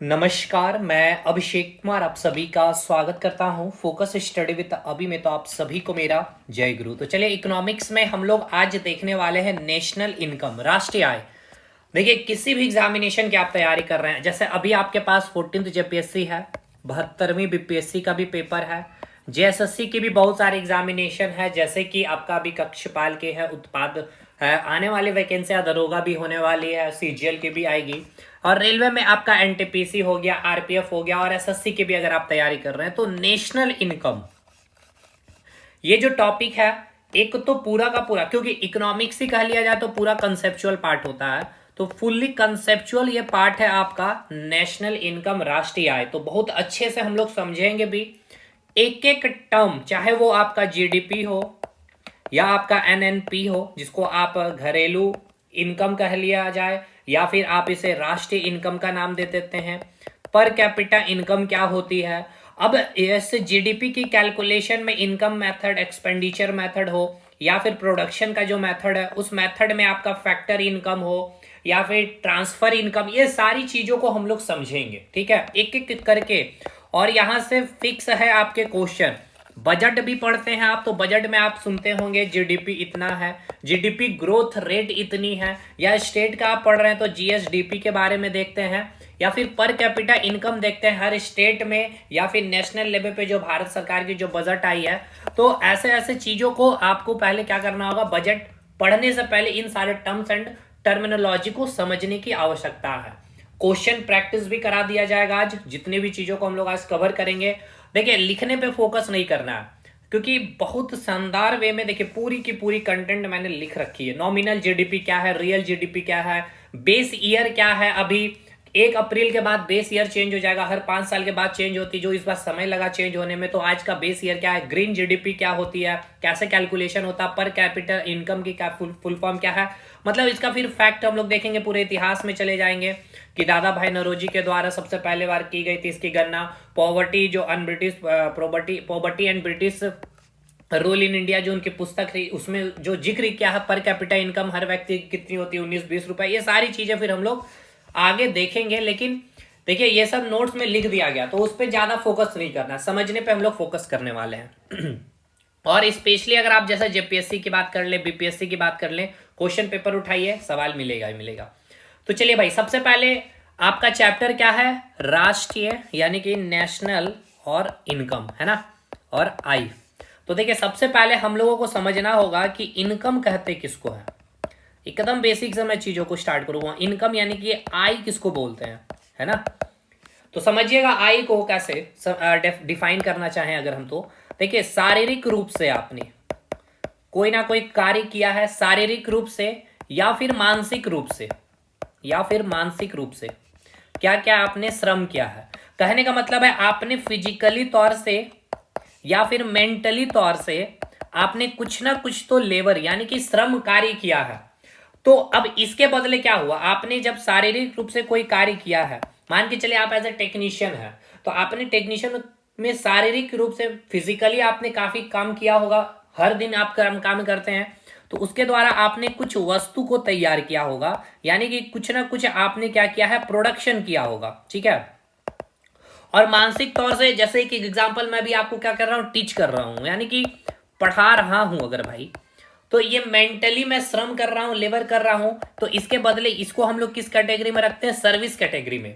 नमस्कार, मैं अभिषेक कुमार आप सभी का स्वागत करता हूं फोकस स्टडी विद अभी में। तो आप सभी को मेरा जय गुरु। तो चलिए, इकोनॉमिक्स में हम लोग आज देखने वाले हैं नेशनल इनकम, राष्ट्रीय आय। देखिए, किसी भी एग्जामिनेशन की आप तैयारी कर रहे हैं, जैसे अभी आपके पास 14th जेपीएससी है, 72वीं बीपीएससी का भी पेपर है, जेएसएससी की भी बहुत सारे एग्जामिनेशन है, जैसे कि आपका अभी कक्षपाल के है, उत्पाद है, आने वाली वैकेंसियां दरोगा भी होने वाली है, सीजीएल की भी आएगी, और रेलवे में आपका एनटीपीसी हो गया, आरपीएफ हो गया, और एसएससी की भी अगर आप तैयारी कर रहे हैं तो नेशनल इनकम ये जो टॉपिक है, एक तो पूरा का पूरा, क्योंकि इकोनॉमिक्स ही कह लिया जाए तो पूरा कंसेप्चुअल पार्ट होता है, तो फुल्ली कंसेप्चुअल ये पार्ट है आपका नेशनल इनकम, राष्ट्रीय आय। तो बहुत अच्छे से हम लोग समझेंगे भी, एक एक टर्म, चाहे वो आपका जीडीपी हो या आपका एनएनपी हो, जिसको आप घरेलू इनकम कह लिया जाए, या फिर आप इसे राष्ट्रीय इनकम का नाम दे देते हैं। पर कैपिटा इनकम क्या होती है, अब ऐसे जीडीपी की कैलकुलेशन में इनकम मेथड, एक्सपेंडिचर मेथड हो, या फिर प्रोडक्शन का जो मेथड है उस मेथड में आपका फैक्टर इनकम हो, या फिर ट्रांसफर इनकम, ये सारी चीजों को हम लोग समझेंगे, ठीक है, एक एक करके। और यहां से फिक्स है आपके क्वेश्चन। बजट भी पढ़ते हैं आप, तो बजट में आप सुनते होंगे जीडीपी इतना है, जीडीपी ग्रोथ रेट इतनी है, या स्टेट का आप पढ़ रहे हैं तो जीएसडीपी के बारे में देखते हैं, या फिर पर कैपिटा इनकम देखते हैं हर स्टेट में, या फिर नेशनल लेवल पे जो भारत सरकार की जो बजट आई है। तो ऐसे ऐसे चीजों को आपको पहले क्या करना होगा, बजट पढ़ने से पहले इन सारे टर्म्स एंड टर्मिनोलॉजी को समझने की आवश्यकता है। क्वेश्चन प्रैक्टिस भी करा दिया जाएगा आज, जितनी भी चीजों को हम लोग आज कवर करेंगे। देखिए, लिखने पे फोकस नहीं करना है, क्योंकि बहुत शानदार वे में देखिए पूरी की पूरी कंटेंट मैंने लिख रखी है। नॉमिनल जीडीपी क्या है, रियल जीडीपी क्या है, बेस ईयर क्या है। अभी 1 अप्रैल के बाद बेस ईयर चेंज हो जाएगा, हर 5 साल के बाद चेंज होती है, जो इस बार समय लगा चेंज होने में। तो आज का बेस ईयर क्या है, ग्रीन जीडीपी क्या होती है, कैसे कैलकुलेशन होता है, पर कैपिटल इनकम की क्या फुल फॉर्म क्या है, मतलब इसका फिर फैक्ट हम लोग देखेंगे, पूरे इतिहास में चले जाएंगे कि दादा भाई नौरोजी के द्वारा सबसे पहले बार की गई थी इसकी गणना। पॉवर्टी जो un British poverty and British rule in India, जो उनकी पुस्तक थी, उसमें जो जिक्र किया है पर कैपिटा इनकम हर व्यक्ति की कितनी होती है, 19-20 रुपए, ये सारी चीजें फिर हम लोग आगे देखेंगे। लेकिन देखिए, ये सब नोट्स में लिख दिया गया, तो उस पर ज्यादा फोकस नहीं करना, समझने पे हम लोग फोकस करने वाले हैं। और स्पेशली अगर आप जैसे जेपीएससी की बात कर ले, बीपीएससी की बात कर ले, क्वेश्चन पेपर उठाइए, सवाल मिलेगा ही मिलेगा। तो चलिए भाई, सबसे पहले आपका चैप्टर क्या है, राष्ट्रीय यानी कि नेशनल और इनकम, है ना, और आई। तो देखिए, सबसे पहले हम लोगों को समझना होगा कि इनकम कहते किसको है। एकदम बेसिक से मैं चीजों को स्टार्ट करूंगा। इनकम यानी कि आई किसको बोलते हैं, है ना। तो समझिएगा आई को कैसे डिफाइन करना चाहें अगर हम, तो देखिए, शारीरिक रूप से आपने कोई ना कोई कार्य किया है, शारीरिक रूप से या फिर मानसिक रूप से, या फिर मानसिक रूप से क्या क्या आपने श्रम किया है। कहने का मतलब है आपने फिजिकली तौर से या फिर मेंटली तौर से आपने कुछ ना कुछ तो लेबर यानी कि श्रम कार्य किया है। तो अब इसके बदले क्या हुआ, आपने जब शारीरिक रूप से कोई कार्य किया है, मान के चलिए आप एज ए टेक्नीशियन है, तो आपने टेक्नीशियन में शारीरिक रूप से फिजिकली आपने काफी काम किया होगा, हर दिन आप काम करते हैं, तो उसके द्वारा आपने कुछ वस्तु को तैयार किया होगा, यानी कि कुछ ना कुछ आपने क्या किया है, प्रोडक्शन किया होगा, ठीक है। और मानसिक तौर से, जैसे कि एग्जाम्पल मैं भी आपको क्या कर रहा हूं, टीच कर रहा हूं, यानी कि पढ़ा रहा हूं अगर भाई, तो ये मेंटली मैं श्रम कर रहा हूं, लेबर कर रहा हूं, तो इसके बदले इसको हम लोग किस कैटेगरी में रखते हैं, सर्विस कैटेगरी में।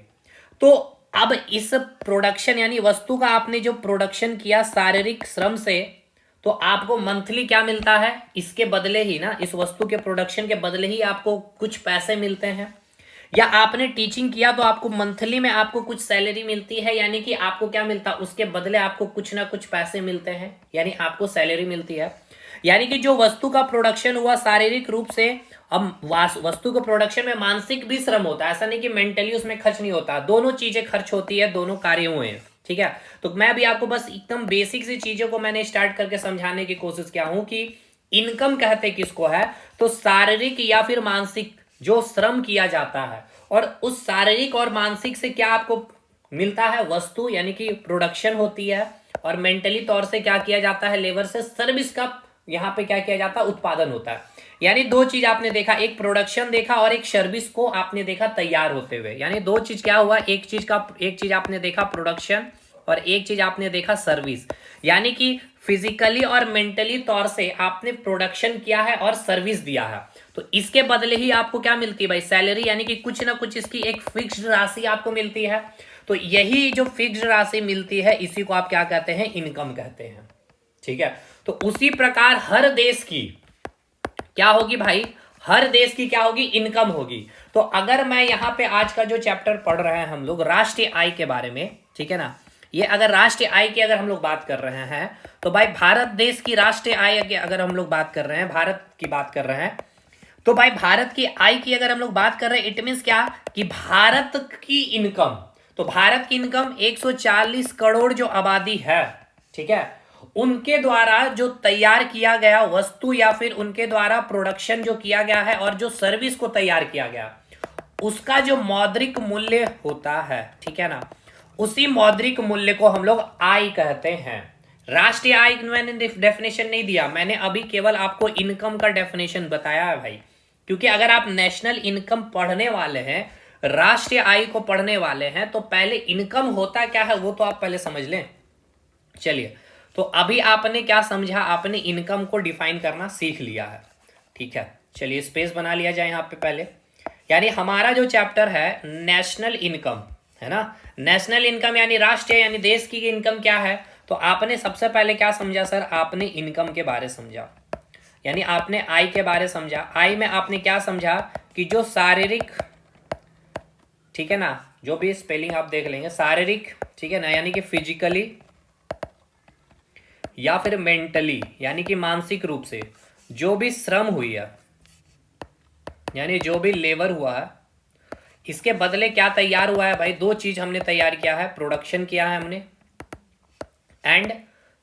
तो अब इस प्रोडक्शन यानी वस्तु का आपने जो प्रोडक्शन किया शारीरिक श्रम से, तो आपको मंथली क्या मिलता है, इसके बदले ही ना, इस वस्तु के प्रोडक्शन के बदले ही आपको कुछ पैसे मिलते हैं। या आपने टीचिंग किया तो आपको मंथली में आपको कुछ सैलरी मिलती है, यानी कि आपको क्या मिलता है, उसके बदले आपको कुछ ना कुछ पैसे मिलते हैं, यानी आपको सैलरी मिलती है। यानी कि जो वस्तु का प्रोडक्शन हुआ शारीरिक रूप से, अब वस्तु के प्रोडक्शन में मानसिक भी श्रम होता है, ऐसा नहीं कि मेंटली उसमें खर्च नहीं होता, दोनों चीजें खर्च होती है, दोनों कार्य हुए हैं, ठीक है। तो मैं भी आपको बस एकदम बेसिक सी चीजों को मैंने स्टार्ट करके समझाने की कोशिश किया हूं कि इनकम कहते किसको है, तो शारीरिक या फिर मानसिक जो श्रम किया जाता है, और उस शारीरिक और मानसिक से क्या आपको मिलता है, वस्तु यानी कि प्रोडक्शन होती है, और मेंटली तौर से क्या किया जाता है, लेबर से सर्विस का यहाँ पे क्या किया जाता है, उत्पादन होता है। यानी दो चीज आपने देखा, एक प्रोडक्शन देखा और एक सर्विस को आपने देखा तैयार होते हुए। यानी दो चीज क्या हुआ, एक चीज आपने देखा प्रोडक्शन और एक चीज आपने देखा सर्विस। यानी कि फिजिकली और मेंटली तौर से आपने प्रोडक्शन किया है और सर्विस दिया है, तो इसके बदले ही आपको क्या मिलती है भाई, सैलरी। यानी कि कुछ ना कुछ इसकी एक फिक्स्ड राशि आपको मिलती है। तो यही जो फिक्स्ड राशि मिलती है इसी को आप क्या कहते हैं, इनकम कहते हैं। ठीक है, तो उसी प्रकार हर देश की क्या होगी भाई, हर देश की क्या होगी, इनकम होगी। तो अगर मैं यहां पे आज का जो चैप्टर पढ़ रहे हैं हम लोग राष्ट्रीय आय के बारे में, ठीक है ना, ये अगर राष्ट्रीय आय की अगर हम लोग बात कर रहे हैं तो भाई भारत देश की राष्ट्रीय आय की अगर हम लोग बात कर रहे हैं, भारत की बात कर रहे हैं, तो भाई भारत की आय की अगर हम लोग बात कर रहे हैं, इट मींस क्या कि भारत की इनकम। तो भारत की इनकम 140 करोड़ जो आबादी है, ठीक है, उनके द्वारा जो तैयार किया गया वस्तु या फिर उनके द्वारा प्रोडक्शन जो किया गया है और जो सर्विस को तैयार किया गया, उसका जो मौद्रिक मूल्य होता है, ठीक है ना, उसी मौद्रिक मूल्य को हम लोग आय कहते हैं। राष्ट्रीय आय मैंने डेफिनेशन नहीं दिया, मैंने अभी केवल आपको इनकम का डेफिनेशन बताया है भाई। क्योंकि अगर आप नेशनल इनकम पढ़ने वाले हैं, राष्ट्रीय आय को पढ़ने वाले हैं, तो पहले इनकम होता क्या है वो तो आप पहले समझ लें। चलिए, तो अभी आपने क्या समझा, आपने इनकम को डिफाइन करना सीख लिया है। ठीक है, चलिए स्पेस बना लिया जाए यहाँ पे पहले। यानी हमारा जो चैप्टर है नेशनल इनकम है ना, नेशनल इनकम यानी राष्ट्रीय यानी देश की इनकम क्या है। तो आपने सबसे पहले क्या समझा सर, आपने इनकम के बारे समझा, यानी आपने आय के बारे समझा। आय में आपने क्या समझा कि जो शारीरिक, ठीक है ना, जो भी स्पेलिंग आप देख लेंगे, शारीरिक, ठीक है ना, यानी कि फिजिकली या फिर मेंटली यानी कि मानसिक रूप से जो भी श्रम हुई है, यानी जो भी लेबर हुआ है, इसके बदले क्या तैयार हुआ है भाई, दो चीज हमने तैयार किया है, प्रोडक्शन किया है हमने एंड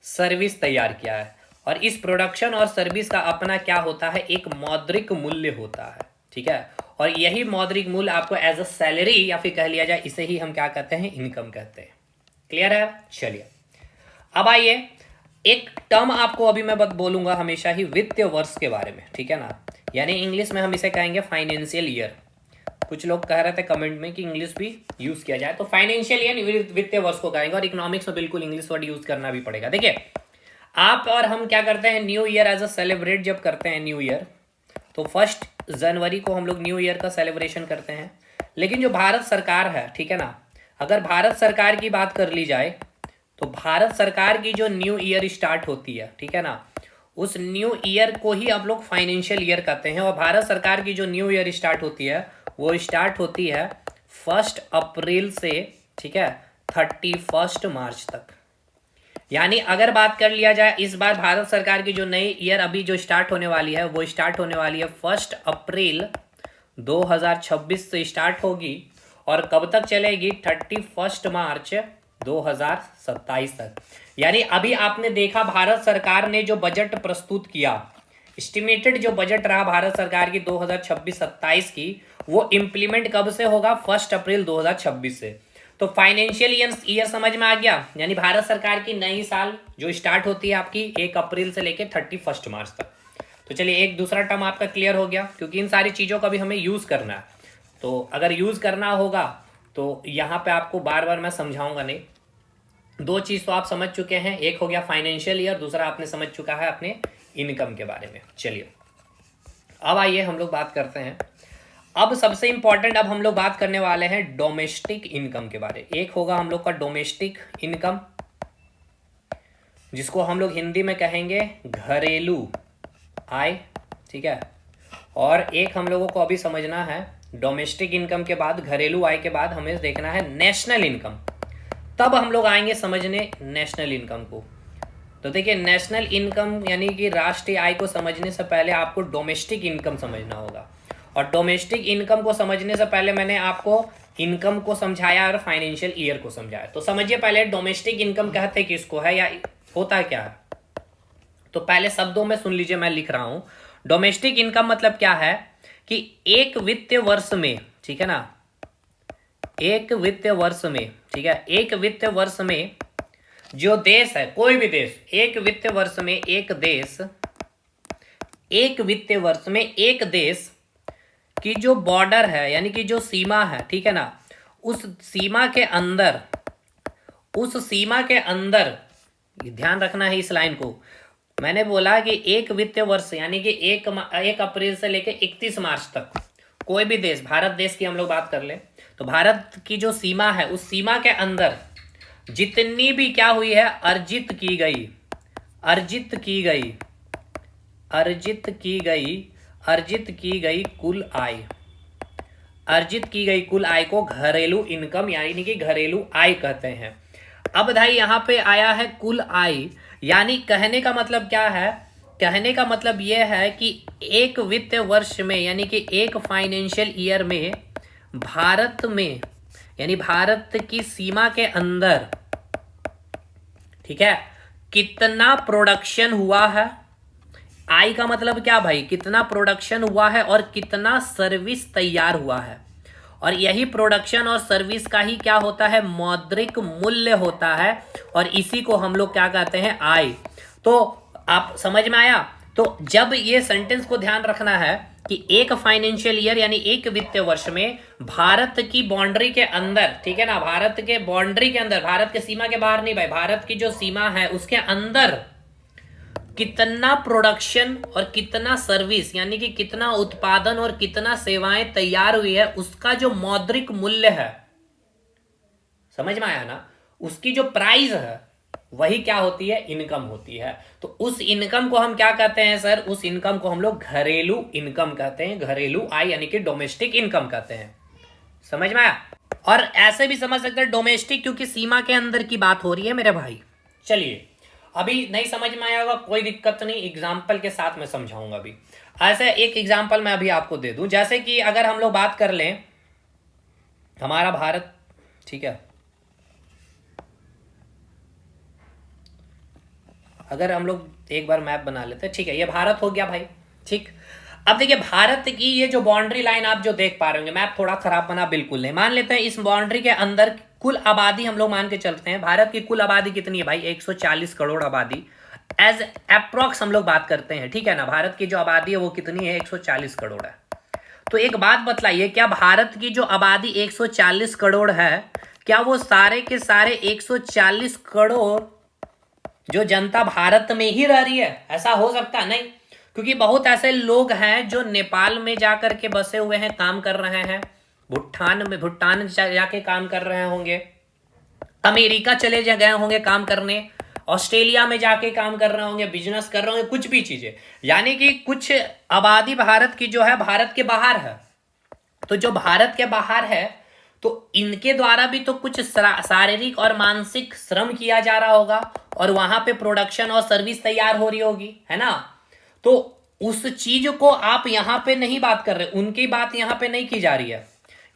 सर्विस तैयार किया है। और इस प्रोडक्शन और सर्विस का अपना क्या होता है, एक मौद्रिक मूल्य होता है। ठीक है, और यही मौद्रिक मूल्य आपको एज अ सैलरी या फिर कह लिया जाए, इसे ही हम क्या कहते हैं, इनकम कहते हैं। क्लियर है। चलिए अब आइए, एक टर्म आपको अभी मैं बोलूंगा हमेशा ही वित्तीय वर्ष के बारे में, ठीक है ना, यानी इंग्लिश में हम इसे कहेंगे फाइनेंशियल ईयर। कुछ लोग कह रहे थे कमेंट में कि इंग्लिश भी यूज किया जाए, तो फाइनेंशियल ईयर वित्तीय वर्ष को कहेंगे, और इकोनॉमिक्स में बिल्कुल इंग्लिश वर्ड यूज करना भी पड़ेगा। देखिए आप और हम क्या करते हैं, new year as a celebrate जब करते हैं न्यू ईयर, तो 1 जनवरी को हम लोग न्यू ईयर का सेलिब्रेशन करते हैं। लेकिन जो भारत सरकार है, ठीक है ना, अगर भारत सरकार की बात कर ली जाए तो भारत सरकार की जो न्यू ईयर स्टार्ट होती है, ठीक है ना, उस न्यू ईयर को ही आप लोग फाइनेंशियल ईयर कहते हैं। और भारत सरकार की जो न्यू ईयर स्टार्ट होती है वो स्टार्ट होती है 1 अप्रैल से, ठीक है, 31 मार्च तक। यानी अगर बात कर लिया जाए इस बार भारत सरकार की जो नई ईयर अभी जो स्टार्ट होने वाली है वो स्टार्ट होने वाली है 1 अप्रैल 2026 से स्टार्ट होगी और कब तक चलेगी, 31 मार्च 2027 तक। यानी अभी आपने देखा भारत सरकार ने जो बजट प्रस्तुत किया, एस्टिमेटेड जो बजट रहा भारत सरकार की 2026-27 की, वो इंप्लीमेंट कब से होगा, 1 अप्रैल 2026 से। तो फाइनेंशियल ईयर समझ में आ गया, यानी भारत सरकार की नई साल जो स्टार्ट होती है आपकी 1 अप्रैल से लेकर 31 मार्च तक। तो चलिए एक दूसरा टर्म आपका क्लियर हो गया, क्योंकि इन सारी चीज़ों का भी हमें यूज़ करना है। तो अगर यूज़ करना होगा तो यहाँ पे आपको बार बार मैं समझाऊंगा नहीं। दो चीज़ तो आप समझ चुके हैं, एक हो गया फाइनेंशियल ईयर, दूसरा आपने समझ चुका है अपने इनकम के बारे में। चलिए अब आइए हम लोग बात करते हैं, अब सबसे इंपॉर्टेंट अब हम लोग बात करने वाले हैं डोमेस्टिक इनकम के बारे। एक होगा हम लोग का डोमेस्टिक इनकम, जिसको हम लोग हिंदी में कहेंगे घरेलू आय, ठीक है, और एक हम लोगों को अभी समझना है डोमेस्टिक इनकम के बाद, घरेलू आय के बाद हमें देखना है नेशनल इनकम, तब हम लोग आएंगे समझने नेशनल इनकम को। तो देखिए नेशनल इनकम यानी कि राष्ट्रीय आय को समझने से पहले आपको डोमेस्टिक इनकम समझना होगा, और डोमेस्टिक इनकम को समझने से पहले मैंने आपको इनकम को समझाया और फाइनेंशियल ईयर को समझाया। तो समझिए पहले डोमेस्टिक इनकम कहते किसको है या होता क्या है। तो पहले शब्दों में सुन लीजिए, मैं लिख रहा हूं। डोमेस्टिक इनकम मतलब क्या है कि एक वित्तीय वर्ष में, ठीक है ना, एक वित्तीय वर्ष में, ठीक है, एक वित्तीय वर्ष में जो देश है, कोई भी देश, एक वित्तीय वर्ष में एक देश एक वित्तीय वर्ष में एक देश की जो बॉर्डर है यानी कि जो सीमा है, ठीक है ना, उस सीमा के अंदर ध्यान रखना है इस लाइन को। मैंने बोला कि एक वित्तीय वर्ष यानी कि 1 अप्रैल से लेकर 31 मार्च तक कोई भी देश, भारत देश की हम लोग बात कर ले तो भारत की जो सीमा है उस सीमा के अंदर जितनी भी क्या हुई है, अर्जित की कुल आय को घरेलू इनकम यानी कि घरेलू आय कहते हैं। अब भाई यहां पे आया है कुल आय, यानी कहने का मतलब क्या है, कहने का मतलब यह है कि एक वित्तीय वर्ष में यानी कि एक फाइनेंशियल ईयर में भारत में यानी भारत की सीमा के अंदर, ठीक है, कितना प्रोडक्शन हुआ है। आय का मतलब क्या भाई, कितना प्रोडक्शन हुआ है और कितना सर्विस तैयार हुआ है। और यही प्रोडक्शन और सर्विस का ही क्या होता है, मौद्रिक मूल्य होता है, और इसी को हम लोग क्या कहते हैं, आय। तो आप समझ में आया। तो जब ये सेंटेंस को ध्यान रखना है कि एक फाइनेंशियल ईयर यानी एक वित्तीय वर्ष में भारत की बाउंड्री के अंदर, ठीक है ना, भारत के बाउंड्री के अंदर, भारत के सीमा के बाहर नहीं भाई, भारत की जो सीमा है उसके अंदर कितना प्रोडक्शन और कितना सर्विस यानी कि कितना उत्पादन और कितना सेवाएं तैयार हुई है, उसका जो मौद्रिक मूल्य है, समझ में आया ना, उसकी जो प्राइस है वही क्या होती है, इनकम होती है। तो उस इनकम को हम क्या कहते हैं सर, उस इनकम को हम लोग घरेलू इनकम कहते हैं, घरेलू आय यानी कि डोमेस्टिक इनकम कहते हैं। समझ में आया। और ऐसे भी समझ सकते हैं डोमेस्टिक, क्योंकि सीमा के अंदर की बात हो रही है मेरे भाई। चलिए, अभी नहीं समझ में आया होगा, कोई दिक्कत नहीं, एग्जाम्पल के साथ मैं समझाऊंगा। अभी ऐसे एक एग्जाम्पल मैं अभी आपको दे दूं, जैसे कि अगर हम लोग बात कर लें हमारा भारत, ठीक है, अगर हम लोग एक बार मैप बना लेते हैं, ठीक है, ये भारत हो गया भाई, ठीक। अब देखिए भारत की ये जो बाउंड्री लाइन आप जो देख पा रहे होंगे, मैप थोड़ा खराब बना, बिल्कुल नहीं, मान लेते हैं इस बाउंड्री के अंदर कुल आबादी हम लोग मान के चलते हैं, भारत की कुल आबादी कितनी है भाई, 140 करोड़ आबादी, एज अप्रॉक्स हम लोग बात करते हैं, ठीक है ना। भारत की जो आबादी है वो कितनी है, 140 करोड़ है। तो एक बात बतलाइए, क्या भारत की जो आबादी 140 करोड़ है, क्या वो सारे के सारे 140 करोड़ जो जनता भारत में ही रह रही है, ऐसा हो सकता है? नहीं, क्योंकि बहुत ऐसे लोग हैं जो नेपाल में जाकर के बसे हुए हैं, काम कर रहे हैं, भूटान जाके काम कर रहे होंगे, अमेरिका चले गए होंगे काम करने, ऑस्ट्रेलिया में जाके काम कर रहे होंगे, बिजनेस कर रहे होंगे, कुछ भी चीजें, यानी कि कुछ आबादी भारत की जो है भारत के बाहर है। तो जो भारत के बाहर है तो इनके द्वारा भी तो कुछ शारीरिक और मानसिक श्रम किया जा रहा होगा, और वहां पे प्रोडक्शन और सर्विस तैयार हो रही होगी, है ना। तो उस चीज को आप यहां पे नहीं बात कर रहे, उनकी बात यहां पे नहीं की जा रही है,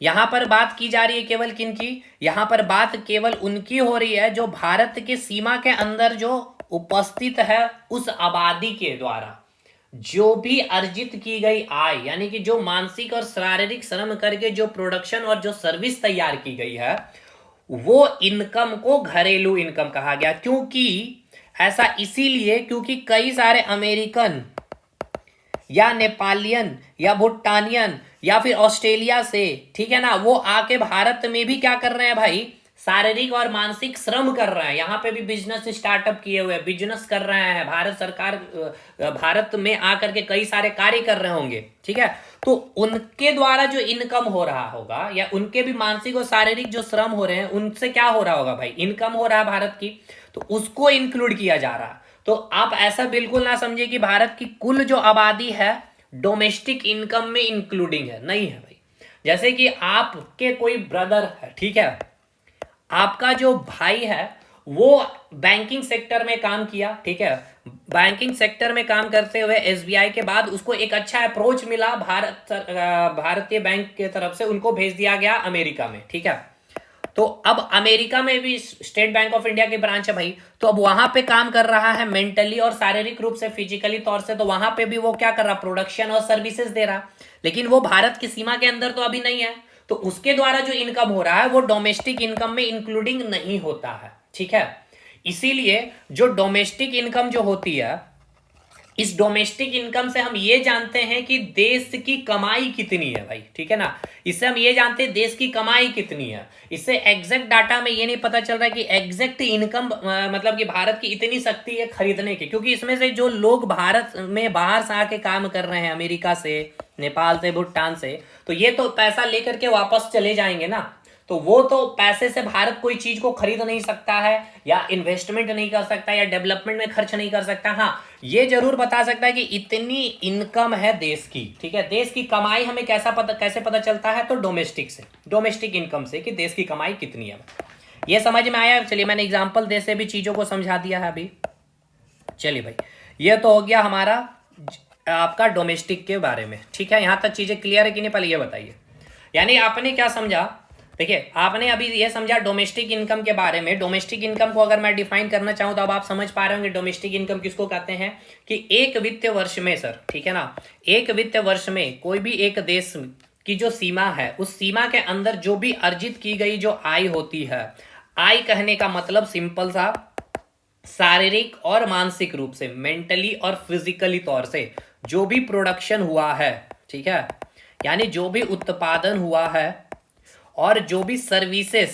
यहां पर बात की जा रही है केवल किनकी, यहां पर बात केवल उनकी हो रही है जो भारत के सीमा के अंदर जो उपस्थित है, उस आबादी के द्वारा जो भी अर्जित की गई आय, यानी कि जो मानसिक और शारीरिक श्रम करके जो प्रोडक्शन और जो सर्विस तैयार की गई है, वो इनकम को घरेलू इनकम कहा गया। क्योंकि ऐसा इसीलिए क्योंकि कई सारे अमेरिकन या नेपालियन या भूटानियन या फिर ऑस्ट्रेलिया से, ठीक है ना, वो आके भारत में भी क्या कर रहे हैं भाई, शारीरिक और मानसिक श्रम कर रहे हैं, यहाँ पे भी बिजनेस स्टार्टअप किए हुए बिजनेस कर रहे हैं, भारत सरकार भारत में आकर के कई सारे कार्य कर रहे होंगे, ठीक है। तो उनके द्वारा जो इनकम हो रहा होगा या उनके भी मानसिक और शारीरिक जो श्रम हो रहे हैं, उनसे क्या हो रहा होगा भाई, इनकम हो रहा है भारत की, तो उसको इंक्लूड किया जा रहा है। तो आप ऐसा बिल्कुल ना समझिए कि भारत की कुल जो आबादी है डोमेस्टिक इनकम में इंक्लूडिंग है, नहीं है भाई। जैसे कि आपके कोई ब्रदर है, ठीक है, आपका जो भाई है वो बैंकिंग सेक्टर में काम किया, ठीक है, बैंकिंग सेक्टर में काम करते हुए एसबीआई के बाद उसको एक अच्छा अप्रोच मिला भारतीय बैंक की तरफ से, उनको भेज दिया गया अमेरिका में, ठीक है। तो अब अमेरिका में भी स्टेट बैंक ऑफ इंडिया की ब्रांच है भाई, तो अब वहां पे काम कर रहा है मेंटली और शारीरिक रूप से, फिजिकली तौर से, तो वहां पे भी वो क्या कर रहा, प्रोडक्शन और सर्विसेज दे रहा, लेकिन वो भारत की सीमा के अंदर तो अभी नहीं है, तो उसके द्वारा जो इनकम हो रहा है वो डोमेस्टिक इनकम में इंक्लूडिंग नहीं होता है, ठीक है। इसीलिए जो डोमेस्टिक इनकम जो होती है, इस डोमेस्टिक इनकम से हम ये जानते हैं कि देश की कमाई कितनी है भाई, ठीक है ना। इससे हम ये जानते हैं देश की कमाई कितनी है। इससे एग्जैक्ट डाटा में ये नहीं पता चल रहा कि एग्जैक्ट इनकम मतलब कि भारत की इतनी शक्ति है खरीदने की, क्योंकि इसमें से जो लोग भारत में बाहर से आके काम कर रहे हैं, अमेरिका से, नेपाल से, भूटान से, तो ये तो पैसा लेकर के वापस चले जाएंगे ना। तो वो तो पैसे से भारत कोई चीज को खरीद नहीं सकता है, या इन्वेस्टमेंट नहीं कर सकता, या डेवलपमेंट में खर्च नहीं कर सकता। हाँ, ये जरूर बता सकता है कि इतनी इनकम है देश की, ठीक है। देश की कमाई हमें कैसे पता चलता है? तो डोमेस्टिक से, डोमेस्टिक इनकम से, कि देश की कमाई कितनी है। ये समझ में आया? चलिए, मैंने एग्जाम्पल दे से भी चीजों को समझा दिया है अभी। चलिए भाई, ये तो हो गया हमारा आपका डोमेस्टिक के बारे में, ठीक है। यहां तक चीजें क्लियर है कि नहीं, पहले ये बताइए। यानी आपने क्या समझा? देखिए, आपने अभी ये समझा डोमेस्टिक इनकम के बारे में। डोमेस्टिक इनकम को अगर मैं डिफाइन करना चाहूं तो अब आप समझ पा रहे होंगे डोमेस्टिक इनकम किसको कहते हैं। कि एक वित्तीय वर्ष में सर, ठीक है ना, एक वित्तीय वर्ष में कोई भी एक देश की जो सीमा है, उस सीमा के अंदर जो भी अर्जित की गई जो आय होती है, आय कहने का मतलब सिंपल सा, शारीरिक और मानसिक रूप से, मेंटली और फिजिकली तौर से जो भी प्रोडक्शन हुआ है, ठीक है, यानी जो भी उत्पादन हुआ है, और जो भी सर्विसेज,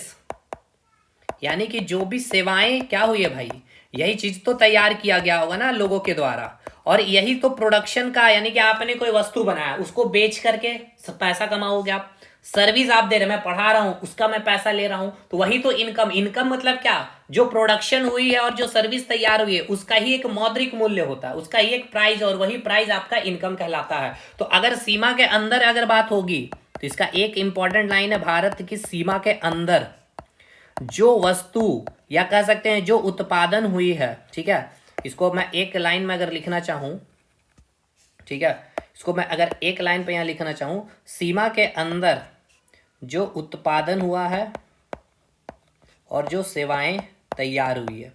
यानी कि जो भी सेवाएं क्या हुई है भाई, यही चीज तो तैयार किया गया होगा ना लोगों के द्वारा, और यही तो प्रोडक्शन का, यानी कि आपने कोई वस्तु बनाया, उसको बेच करके पैसा कमाओगे आप। सर्विस आप दे रहे, मैं पढ़ा रहा हूं, उसका मैं पैसा ले रहा हूं, तो वही तो इनकम। इनकम मतलब क्या? जो प्रोडक्शन हुई है और जो सर्विस तैयार हुई है, उसका ही एक मौद्रिक मूल्य होता है, उसका ही एक प्राइस, और वही प्राइस आपका इनकम कहलाता है। तो अगर सीमा के अंदर अगर बात होगी, तो इसका एक इंपॉर्टेंट लाइन है, भारत की सीमा के अंदर जो वस्तु, या कह सकते हैं जो उत्पादन हुई है, ठीक है, इसको मैं एक लाइन में अगर लिखना चाहूं, ठीक है, इसको मैं अगर एक लाइन पे यहां लिखना चाहूं, सीमा के अंदर जो उत्पादन हुआ है और जो सेवाएं तैयार हुई है,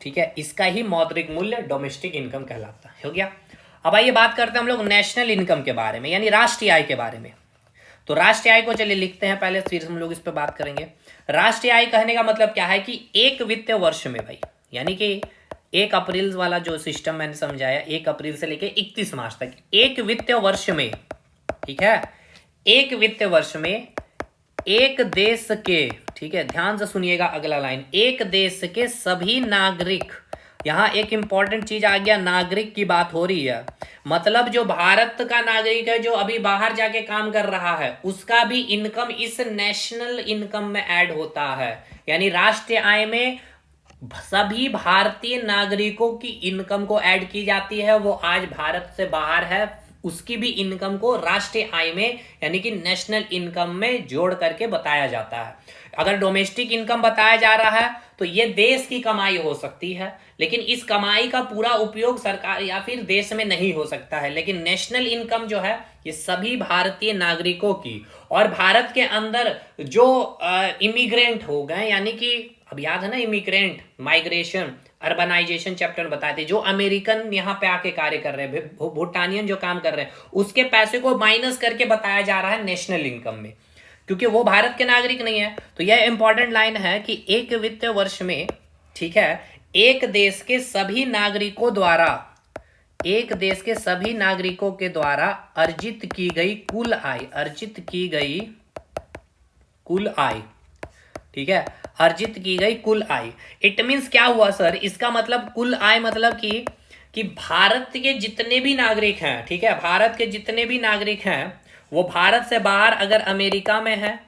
ठीक है, इसका ही मौद्रिक मूल्य डोमेस्टिक इनकम कहलाता है। हो गया। अब आइए बात करते हैं हम लोग नेशनल इनकम के बारे में, यानी राष्ट्रीय आय के बारे में। तो राष्ट्रीय आय को चलिए लिखते हैं पहले, फिर हम लोग इस पर बात करेंगे। राष्ट्रीय आय कहने का मतलब क्या है कि एक वित्तीय वर्ष में भाई, यानी कि 1 अप्रैल वाला जो सिस्टम मैंने समझाया, 1 अप्रैल से लेके 31 मार्च तक, एक वित्तीय वर्ष में, ठीक है, एक वित्तीय वर्ष में एक देश के, ठीक है, ध्यान से सुनिएगा अगला लाइन, एक देश के सभी नागरिक, यहां एक इंपॉर्टेंट चीज आ गया, नागरिक की बात हो रही है, मतलब जो भारत का नागरिक है, जो अभी बाहर जाके काम कर रहा है, उसका भी इनकम इस नेशनल इनकम में ऐड होता है। यानी राष्ट्रीय आय में सभी भारतीय नागरिकों की इनकम को ऐड की जाती है। वो आज भारत से बाहर है, उसकी भी इनकम को राष्ट्रीय आय में, यानी कि नेशनल इनकम में जोड़ करके बताया जाता है। अगर डोमेस्टिक इनकम बताया जा रहा है तो ये देश की कमाई हो सकती है, लेकिन इस कमाई का पूरा उपयोग सरकार या फिर देश में नहीं हो सकता है। लेकिन नेशनल इनकम जो है, ये सभी भारतीय नागरिकों की, और भारत के अंदर जो इमिग्रेंट हो गए, यानी कि अब याद है ना, इमिग्रेंट, माइग्रेशन, अर्बनाइजेशन चैप्टर बताए थे, जो अमेरिकन यहाँ पे आके कार्य कर रहे हैं, भूटानियन जो काम कर रहे हैं, उसके पैसे को माइनस करके बताया जा रहा है नेशनल इनकम में, क्योंकि वो भारत के नागरिक नहीं है। तो यह इंपॉर्टेंट लाइन है कि एक वित्तीय वर्ष में, ठीक है, एक देश के सभी नागरिकों द्वारा, एक देश के सभी नागरिकों के द्वारा अर्जित की गई कुल आय, अर्जित की गई कुल आय, ठीक है, अर्जित की गई कुल आय। इट मींस क्या हुआ सर? इसका मतलब कुल आय मतलब कि भारत के जितने भी नागरिक हैं, ठीक है, भारत के जितने भी नागरिक हैं, वो भारत से बाहर अगर अमेरिका में है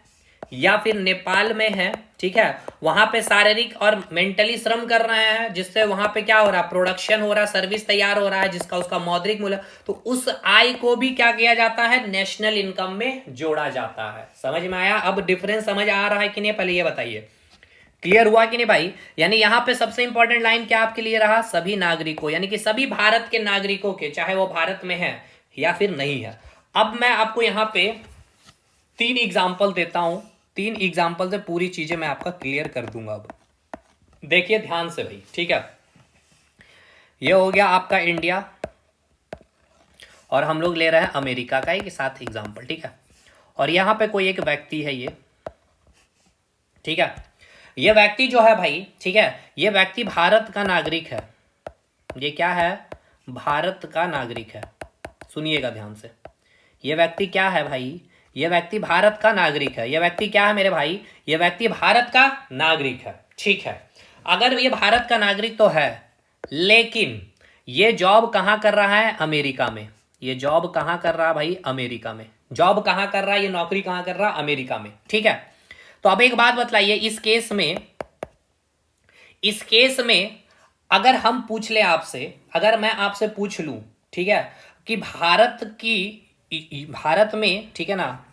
या फिर नेपाल में है, ठीक है, वहां पे शारीरिक और मेंटली श्रम कर रहे हैं, जिससे वहां पे क्या हो रहा है, प्रोडक्शन हो रहा है, सर्विस तैयार हो रहा है, जिसका उसका मौद्रिक मूल्य, तो उस आय को भी क्या किया जाता है, नेशनल इनकम में जोड़ा जाता है। समझ में आया? अब डिफरेंस समझ आ रहा है कि नहीं, पहले ये बताइए, क्लियर हुआ कि नहीं भाई? यानी यहां पे सबसे इंपॉर्टेंट लाइन क्या आपके लिए रहा, सभी नागरिकों, यानी कि सभी भारत के नागरिकों के, चाहे वो भारत में है या फिर नहीं है। अब मैं आपको यहां पे 3 एग्जाम्पल देता हूं, 3 एग्जाम्पल से पूरी चीजें मैं आपका क्लियर कर दूंगा। अब देखिए ध्यान से भाई, ठीक है, ये हो गया आपका इंडिया, और हम लोग ले रहे हैं अमेरिका का एक साथ एग्जाम्पल, ठीक है, और यहां पे कोई एक व्यक्ति है ये, ठीक है, ये व्यक्ति जो है भाई, ठीक है, ये व्यक्ति भारत का नागरिक है, ये क्या है, भारत का नागरिक है। सुनिएगा ध्यान से, ये व्यक्ति क्या है भाई? ये व्यक्ति भारत का नागरिक है। ये व्यक्ति क्या है मेरे भाई? ये व्यक्ति भारत का नागरिक है। ठीक है, अगर ये भारत का नागरिक तो है, लेकिन ये जॉब कहाँ कर रहा है? अमेरिका में। ये जॉब कहाँ कर रहा है भाई? अमेरिका में। जॉब कहाँ कर रहा है? ये नौकरी कहाँ कर रहा है? अमेरिका में। ठीक है, तो अब एक बात बतलाइए, इस केस में अगर हम पूछ ले आपसे, अगर मैं आपसे पूछ लूं, ठीक है, कि भारत में, ठीक है ना,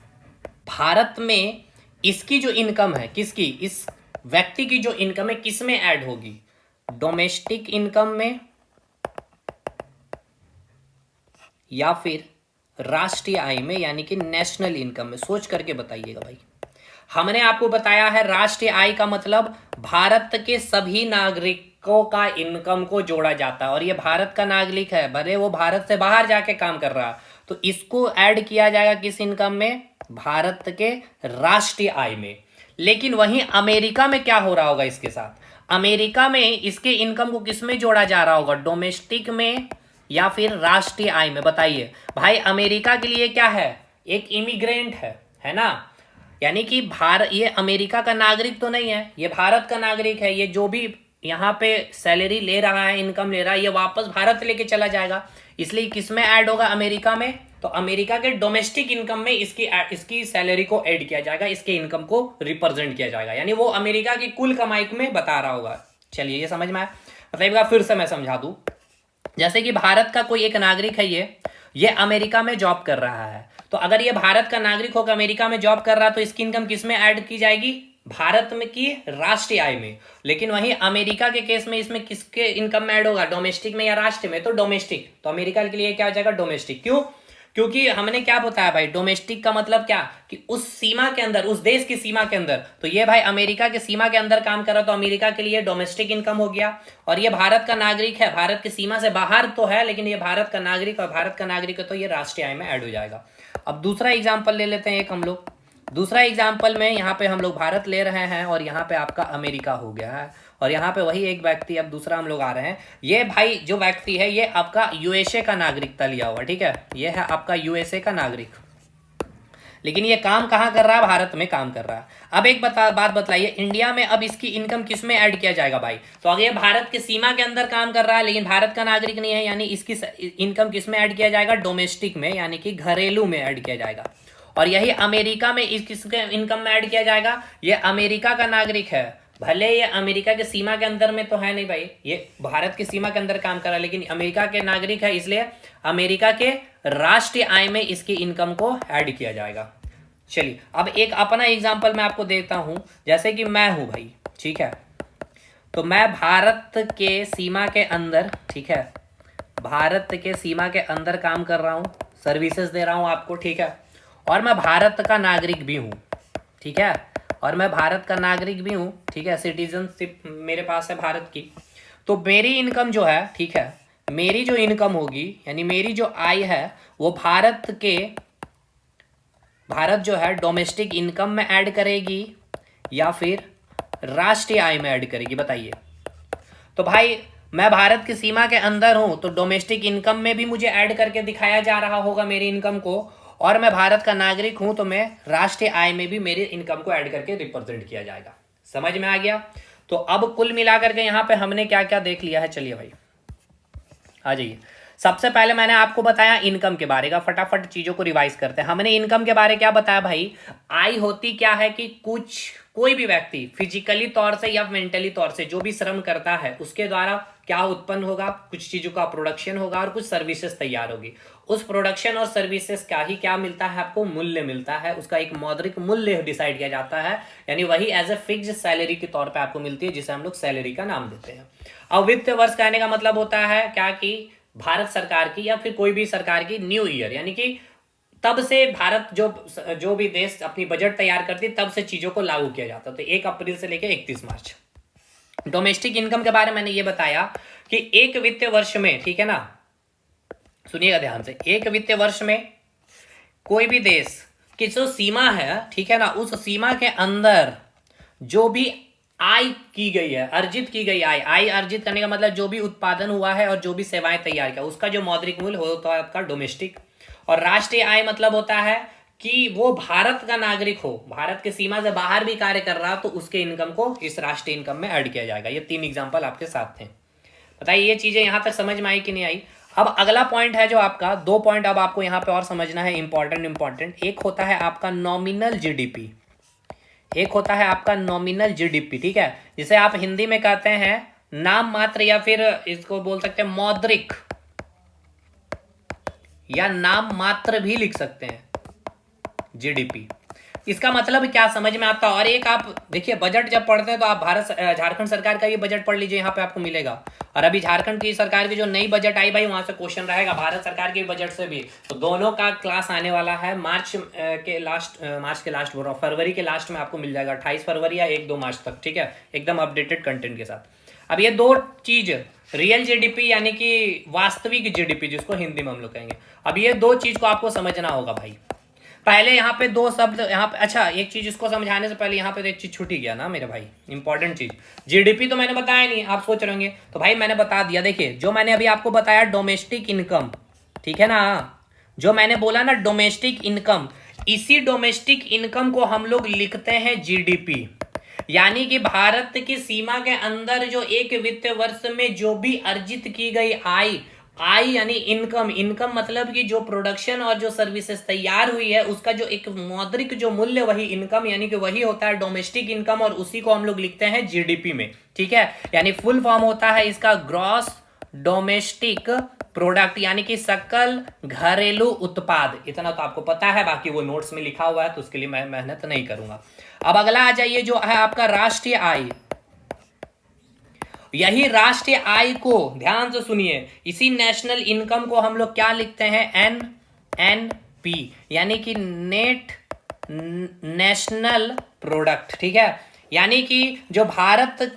भारत में इसकी जो इनकम है, किसकी? इस व्यक्ति की जो इनकम है किस में ऐड होगी? डोमेस्टिक इनकम में या फिर राष्ट्रीय आय में, यानी कि नेशनल इनकम में? सोच करके बताइएगा भाई। हमने आपको बताया है राष्ट्रीय आय का मतलब भारत के सभी नागरिकों का इनकम को जोड़ा जाता है, और ये भारत का नागरिक है, भले वो भारत से बाहर जाके काम कर रहा, तो इसको ऐड किया जाएगा किस इनकम में? भारत के राष्ट्रीय आय में। लेकिन वहीं अमेरिका में क्या हो रहा होगा इसके साथ? अमेरिका में इसके इनकम को किस में जोड़ा जा रहा होगा? डोमेस्टिक में या फिर राष्ट्रीय आय में? बताइए भाई। अमेरिका के लिए क्या है? एक इमिग्रेंट है ना, यानी कि ये अमेरिका का नागरिक तो नहीं है, ये भारत का नागरिक है। ये जो भी यहाँ पे सैलरी ले रहा है, इनकम ले रहा है, ये वापस भारत लेके चला जाएगा। इसलिए किस में ऐड होगा? अमेरिका में। तो अमेरिका के डोमेस्टिक इनकम में इसकी सैलरी को ऐड किया जाएगा, इसके इनकम को रिप्रेजेंट किया जाएगा, यानी वो अमेरिका की कुल कमाई में बता रहा होगा। चलिए, ये समझ में आया? मतलब फिर से मैं समझा दूं, जैसे कि भारत का कोई एक नागरिक है, ये अमेरिका में जॉब कर रहा है, तो अगर ये भारत का नागरिक होकर अमेरिका में जॉब कर रहा है तो इसकी इनकम किस में ऐड की जाएगी? भारत में की राष्ट्रीय आय में। लेकिन वहीं अमेरिका के केस में इसमें किसके इनकम में ऐड होगा? डोमेस्टिक में या राष्ट्रीय में? तो डोमेस्टिक। तो अमेरिका के लिए क्या हो जाएगा? डोमेस्टिक। क्यों? क्योंकि हमने क्या बताया भाई, डोमेस्टिक का मतलब क्या? कि उस सीमा के अंदर, उस देश की सीमा के अंदर। तो ये भाई अमेरिका के सीमा के अंदर काम कर रहा, तो अमेरिका के लिए डोमेस्टिक इनकम हो गया। और ये भारत का नागरिक है, भारत की सीमा से बाहर तो है, लेकिन ये भारत का नागरिक, और भारत का नागरिक है तो ये राष्ट्रीय आय में ऐड हो जाएगा। अब दूसरा एग्जाम्पल ले लेते हैं एक हम लोग। दूसरा एग्जाम्पल में यहाँ पे हम लोग भारत ले रहे हैं, और यहाँ पे आपका अमेरिका हो गया है, और यहाँ पे वही एक व्यक्ति, अब दूसरा हम लोग आ रहे हैं। ये भाई जो व्यक्ति है, ये आपका यूएसए का नागरिकता लिया हुआ, ठीक है, ये है आपका यूएसए का नागरिक, लेकिन ये काम कहाँ कर रहा है? भारत में काम कर रहा है। अब एक बात बतलाइए, इंडिया में अब इसकी इनकम किस में ऐड किया जाएगा भाई? तो अगर ये भारत की सीमा के अंदर काम कर रहा है, लेकिन भारत का नागरिक नहीं है, यानी इसकी इनकम किस में ऐड किया जाएगा? डोमेस्टिक में, यानी कि घरेलू में ऐड किया जाएगा। और यही अमेरिका में किसके इनकम में ऐड किया जाएगा? ये अमेरिका का नागरिक है, भले ये अमेरिका के सीमा के अंदर में तो है नहीं भाई, ये भारत की सीमा के अंदर काम कर रहा है, लेकिन अमेरिका के नागरिक है, इसलिए अमेरिका के राष्ट्रीय आय में इसकी इनकम को ऐड किया जाएगा। चलिए, अब एक अपना एग्जांपल मैं आपको देता हूं। जैसे कि मैं हूं भाई, ठीक है, तो मैं भारत के सीमा के अंदर, ठीक है, भारत के सीमा के अंदर काम कर रहा हूं, सर्विसेज दे रहा हूं आपको, ठीक है, और मैं भारत का नागरिक भी हूं, ठीक है, और मैं भारत का नागरिक भी हूं, ठीक है, सिटीजनशिप मेरे पास है भारत की। तो मेरी इनकम जो है, ठीक है, मेरी जो इनकम होगी, यानी मेरी जो आय है, वो भारत जो है डोमेस्टिक इनकम में ऐड करेगी या फिर राष्ट्रीय आय में ऐड करेगी? बताइए। तो भाई मैं भारत की सीमा के अंदर हूं, तो डोमेस्टिक इनकम में भी मुझे ऐड करके दिखाया जा रहा होगा मेरी इनकम को, और मैं भारत का नागरिक हूं तो मैं राष्ट्रीय आय में भी मेरी इनकम को ऐड करके रिप्रेजेंट किया जाएगा। समझ में आ गया? तो अब कुल मिलाकर के यहां पे हमने क्या क्या देख लिया है, चलिए भाई आ जाइए। सबसे पहले मैंने आपको बताया इनकम के बारे का, फटाफट चीजों को रिवाइज करते हैं। हमने इनकम के बारे क्या बताया भाई? आय होती क्या है कि कोई भी व्यक्ति फिजिकली तौर से या मेंटली तौर से जो भी श्रम करता है, उसके द्वारा क्या उत्पन्न होगा? कुछ चीजों का प्रोडक्शन होगा और कुछ सर्विसेज तैयार होगी। उस प्रोडक्शन और सर्विसेज का ही क्या मिलता है आपको? मूल्य मिलता है, उसका एक मौद्रिक मूल्य डिसाइड किया जाता है, यानी वही एज ए फिक्स्ड सैलरी के तौर पे आपको मिलती है, जिसे हम लोग सैलरी का नाम देते हैं। अब वित्तीय वर्ष कहने का मतलब होता है क्या कि भारत सरकार की या फिर कोई भी सरकार की न्यू ईयर, यानी कि तब से भारत जो भी देश अपनी बजट तैयार करती है, तब से चीजों को लागू किया जाता है। तो 1 अप्रैल से लेकर 31 मार्च। डोमेस्टिक इनकम के बारे में मैंने ये बताया कि एक वित्तीय वर्ष में, ठीक है ना, सुनिएगा ध्यान से, एक वित्तीय वर्ष में कोई भी देश की जो सीमा है, ठीक है ना, उस सीमा के अंदर जो भी आय की गई है, अर्जित की गई आय। आय अर्जित करने का मतलब जो भी उत्पादन हुआ है और जो भी सेवाएं तैयार किया उसका जो मौद्रिक मूल्य होता है आपका डोमेस्टिक। और राष्ट्रीय आय मतलब होता है कि वो भारत का नागरिक हो, भारत के सीमा से बाहर भी कार्य कर रहा हो तो उसके इनकम को इस राष्ट्रीय इनकम में ऐड किया जाएगा। ये 3 एग्जाम्पल आपके साथ थे। बताइए ये चीजें यहां तक समझ में आई कि नहीं आई। अब अगला पॉइंट है जो आपका, 2 पॉइंट अब आपको यहां पे और समझना है, इंपॉर्टेंट। एक होता है आपका नॉमिनल जीडीपी, एक होता है आपका नॉमिनल जीडीपी, ठीक है, जिसे आप हिंदी में कहते हैं नाम मात्र, या फिर इसको बोल सकते हैं मौद्रिक, या नाम मात्र भी लिख सकते हैं जीडीपी। इसका मतलब क्या समझ में आता है। और एक आप देखिए बजट जब पढ़ते हैं तो आप झारखंड सरकार का भी बजट पढ़ लीजिए, यहाँ पे आपको मिलेगा। और अभी झारखंड की सरकार की जो नई बजट आई भाई, वहां से क्वेश्चन रहेगा, भारत सरकार के बजट से भी। तो दोनों का क्लास आने वाला है मार्च के लास्ट, फरवरी के लास्ट में आपको मिल जाएगा, 28 फरवरी या 1-2 मार्च तक, ठीक है, एकदम अपडेटेड कंटेंट के साथ। अब ये 2 चीज, रियल जीडीपी यानी कि वास्तविक जीडीपी जिसको हिंदी में हम लोग कहेंगे, अब ये 2 चीज को आपको समझना होगा भाई। पहले यहाँ पे 2 शब्द यहाँ पे, अच्छा एक चीज इसको समझाने से पहले यहाँ पे एक चीज छूट ही गया ना मेरे भाई, इंपॉर्टेंट चीज। जीडीपी तो मैंने बताया नहीं, आप सोच रहे होंगे, तो भाई मैंने बता दिया। देखिए जो मैंने अभी आपको बताया डोमेस्टिक इनकम, ठीक है ना, जो मैंने बोला ना डोमेस्टिक इनकम, इसी डोमेस्टिक इनकम को हम लोग लिखते हैं जीडीपी। यानी कि भारत की सीमा के अंदर जो एक वित्त वर्ष में जो भी अर्जित की गई आय, आय यानी इनकम, इनकम मतलब कि जो प्रोडक्शन और जो सर्विसेज तैयार हुई है उसका जो एक मौद्रिक जो मूल्य, वही इनकम, यानी कि वही होता है डोमेस्टिक इनकम, और उसी को हम लोग लिखते हैं जीडीपी में, ठीक है। यानी फुल फॉर्म होता है इसका ग्रॉस डोमेस्टिक प्रोडक्ट, यानी कि सकल घरेलू उत्पाद। इतना तो आपको पता है, बाकी वो नोट्स में लिखा हुआ है तो उसके लिए मैं मेहनत नहीं करूंगा। अब अगला आ जाइए जो है आपका राष्ट्रीय आय। यही राष्ट्रीय आय को ध्यान से सुनिए, इसी नेशनल इनकम को हम लोग क्या लिखते हैं, एनएनपी, यानी कि नेट नेशनल प्रोडक्ट, ठीक है। यानी कि जो भारत,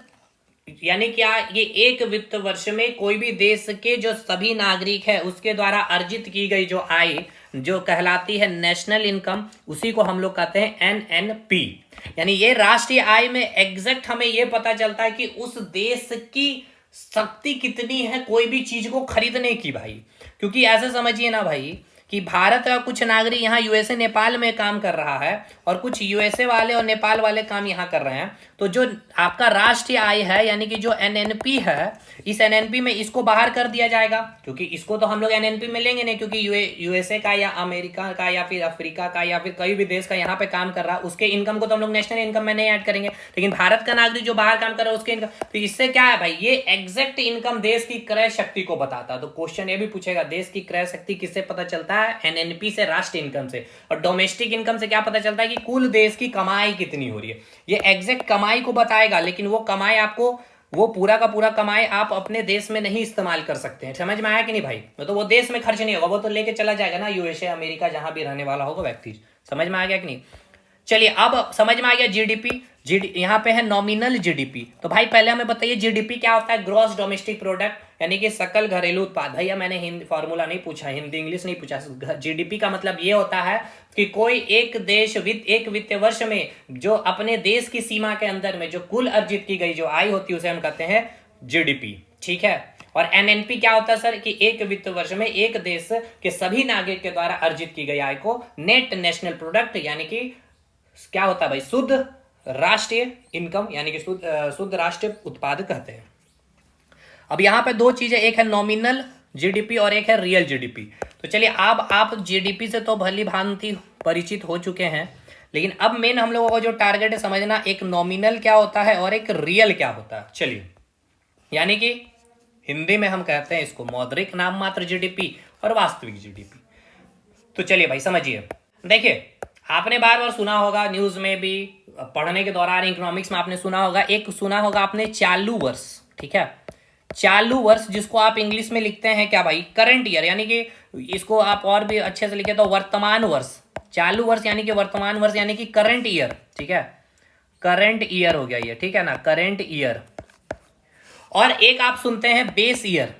यानी क्या, ये एक वित्त वर्ष में कोई भी देश के जो सभी नागरिक है उसके द्वारा अर्जित की गई जो आय, जो कहलाती है नेशनल इनकम, उसी को हम लोग कहते हैं एनएनपी। यानी ये राष्ट्रीय आय में एग्जैक्ट हमें ये पता चलता है कि उस देश की शक्ति कितनी है कोई भी चीज को खरीदने की भाई। क्योंकि ऐसे समझिए ना भाई कि भारत का कुछ नागरिक यहाँ यूएसए नेपाल में काम कर रहा है और कुछ यूएसए वाले और नेपाल वाले काम यहाँ कर रहे हैं, तो जो आपका राष्ट्रीय आय है यानी कि जो एनएनपी है, इस एनएनपी में इसको बाहर कर दिया जाएगा, क्योंकि इसको तो हम लोग एनएनपी में लेंगे नहीं, क्योंकि यूएसए का या अमेरिका का या फिर अफ्रीका का या फिर कोई भी देश का यहाँ पे काम कर रहा है उसके इनकम को तो हम लोग नेशनल इनकम में नहीं ऐड करेंगे, लेकिन भारत का नागरिक जो बाहर काम कर रहा है उसके इनकम, तो इससे क्या है भाई, ये एग्जैक्ट इनकम देश की क्रय शक्ति को बताता है। तो क्वेश्चन ये भी पूछेगा देश की क्रय शक्ति किससे पता चलता है, एनएनपी से, राष्ट्रीय इनकम से। और डोमेस्टिक इनकम से क्या पता चलता है कि कुल देश की कमाई कितनी हो रही है। ये एग्जैक्ट कमाई को बताएगा, लेकिन वो कमाई आपको, वो पूरा का पूरा कमाई आप अपने देश में नहीं इस्तेमाल कर सकते हैं। समझ में आया कि नहीं भाई, तो वो देश में खर्च नहीं होगा, वो तो लेके चला जाएगा ना यूएसए अमेरिका जहां भी रहने वाला होगा व्यक्ति। समझ में आ गया कि नहीं। चलिए अब समझ में आ गया जीडीपी। यहाँ पे है नॉमिनल जीडीपी। तो भाई पहले हमें बताइए जीडीपी क्या होता है, ग्रॉस डोमेस्टिक प्रोडक्ट, यानी कि सकल घरेलू उत्पाद। भैया मैंने हिंदी फॉर्मूला नहीं पूछा, हिंदी इंग्लिश नहीं पूछा। जीडीपी का मतलब ये होता है कि कोई एक देश एक वित्त वर्ष में जो अपने देश की सीमा के अंदर में जो कुल अर्जित की गई जो आय होती है उसे हम कहते हैं जीडीपी, ठीक है। और एनएनपी क्या होता है सर, कि एक वित्त वर्ष में एक देश के सभी नागरिक के द्वारा अर्जित की गई आय को नेट नेशनल प्रोडक्ट, यानी कि क्या होता है भाई, शुद्ध राष्ट्रीय इनकम, यानी कि शुद्ध राष्ट्रीय उत्पाद कहते हैं। अब यहां पे 2 चीजें, एक है नॉमिनल जीडीपी और एक है रियल जीडीपी। तो चलिए अब आप जीडीपी से तो भली भांति परिचित हो चुके हैं, लेकिन अब मेन हम लोगों को जो टारगेट है समझना, एक नॉमिनल क्या होता है और एक रियल क्या होता है। चलिए, यानी कि हिंदी में हम कहते हैं इसको मौद्रिक नाम मात्र जीडीपी और वास्तविक जीडीपी। तो चलिए भाई समझिए, देखिए आपने बार बार सुना होगा, न्यूज में भी, पढ़ने के दौरान इकोनॉमिक्स में आपने सुना होगा, एक सुना होगा आपने चालू वर्ष, ठीक है, चालू वर्ष, जिसको आप इंग्लिश में लिखते हैं क्या भाई, करंट ईयर, यानी कि इसको आप और भी अच्छे से लिखे तो वर्तमान वर्ष। चालू वर्ष यानी कि वर्तमान वर्ष, यानी कि करंट ईयर, ठीक है, करंट ईयर हो गया ये, ठीक है ना, करंट ईयर। और एक आप सुनते हैं बेस ईयर,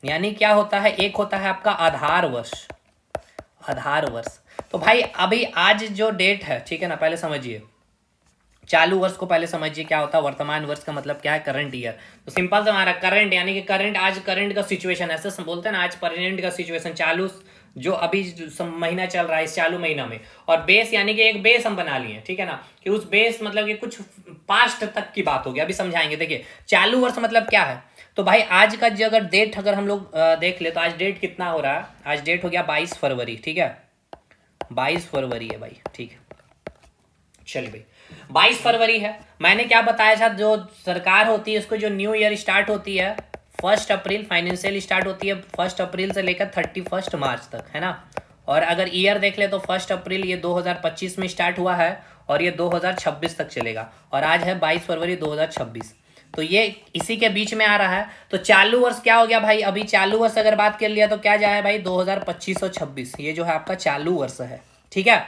यानी क्या होता है, एक होता है आपका आधार वर्ष, आधार वर्ष। तो भाई अभी आज जो डेट है, ठीक है ना, पहले समझिए, चालू वर्ष को पहले समझिए क्या होता है, वर्तमान वर्ष का मतलब क्या है, करंट ईयर। तो सिंपल से हमारा करंट यानी कि करंट, आज करंट का सिचुएशन, ऐसे बोलते हैं ना, आज प्रेजेंट का सिचुएशन, चालू जो अभी महीना चल रहा है इस चालू महीना में। और बेस यानी कि एक बेस हम बना लिए, ठीक है ना, कि उस बेस मतलब कि कुछ पास्ट तक की बात होगी, अभी समझाएंगे। देखिए चालू वर्ष मतलब क्या है, तो भाई आज का जो अगर डेट अगर हम लोग देख ले तो आज डेट कितना हो रहा है, आज डेट हो गया 22 फरवरी, ठीक है, 22 फरवरी है भाई, ठीक है। चलिए भाई 22 फरवरी है, मैंने क्या बताया था, जो सरकार होती है उसको जो न्यू ईयर स्टार्ट होती है 1 अप्रैल, फाइनेंशियल स्टार्ट होती है 1 अप्रैल से लेकर 31 मार्च तक, है ना। और अगर ईयर देख ले तो 1 अप्रैल ये 2025 में स्टार्ट हुआ है और ये 2026 तक चलेगा, और आज है 22 फरवरी 2026, तो ये इसी के बीच में आ रहा है। तो चालू वर्ष क्या हो गया भाई, अभी चालू वर्ष अगर बात कर लिया तो क्या जाए भाई, 2025 और 26, ये जो है आपका चालू वर्ष है, ठीक है।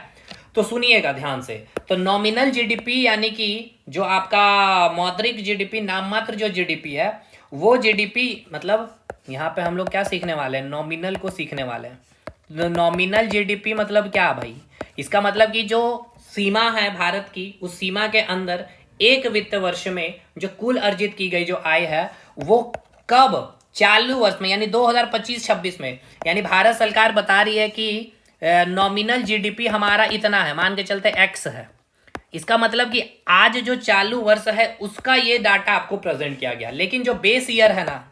तो सुनिएगा ध्यान से, तो नॉमिनल जीडीपी यानी कि जो आपका मौद्रिक जीडीपी, नाम मात्र जो जीडीपी है, वो जीडीपी मतलब यहाँ पे हम लोग क्या सीखने वाले हैं, नॉमिनल को सीखने वाले हैं। नॉमिनल जीडीपी मतलब क्या भाई, इसका मतलब कि जो सीमा है भारत की, उस सीमा के अंदर एक वित्त वर्ष में जो कुल अर्जित की गई जो आय है वो कब, चालू वर्ष में यानी 2025-26 में, यानी भारत सरकार बता रही है कि नॉमिनल जीडीपी हमारा इतना है, मान के चलते एक्स है, इसका मतलब कि आज जो चालू वर्ष है उसका ये डाटा आपको प्रेजेंट किया गया। लेकिन जो बेस ईयर है ना,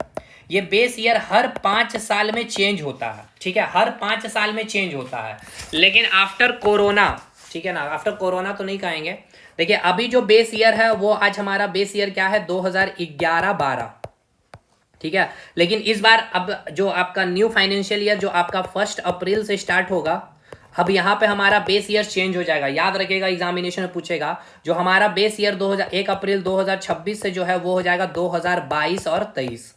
ये बेस ईयर हर 5 साल में चेंज होता है, ठीक है, हर 5 साल में चेंज होता है। लेकिन आफ्टर कोरोना, ठीक है ना, आफ्टर कोरोना तो नहीं कहेंगे, देखिए अभी जो बेस ईयर है वो आज हमारा बेस ईयर क्या है, 2011-12, ठीक है। लेकिन इस बार अब जो आपका न्यू फाइनेंशियल ईयर जो आपका 1 अप्रैल से स्टार्ट होगा, अब यहाँ पे हमारा बेस ईयर चेंज हो जाएगा। याद रखिएगा एग्जामिनेशन में पूछेगा, जो हमारा बेस ईयर 1 अप्रैल 2026 से जो है वो हो जाएगा 2022 और 23,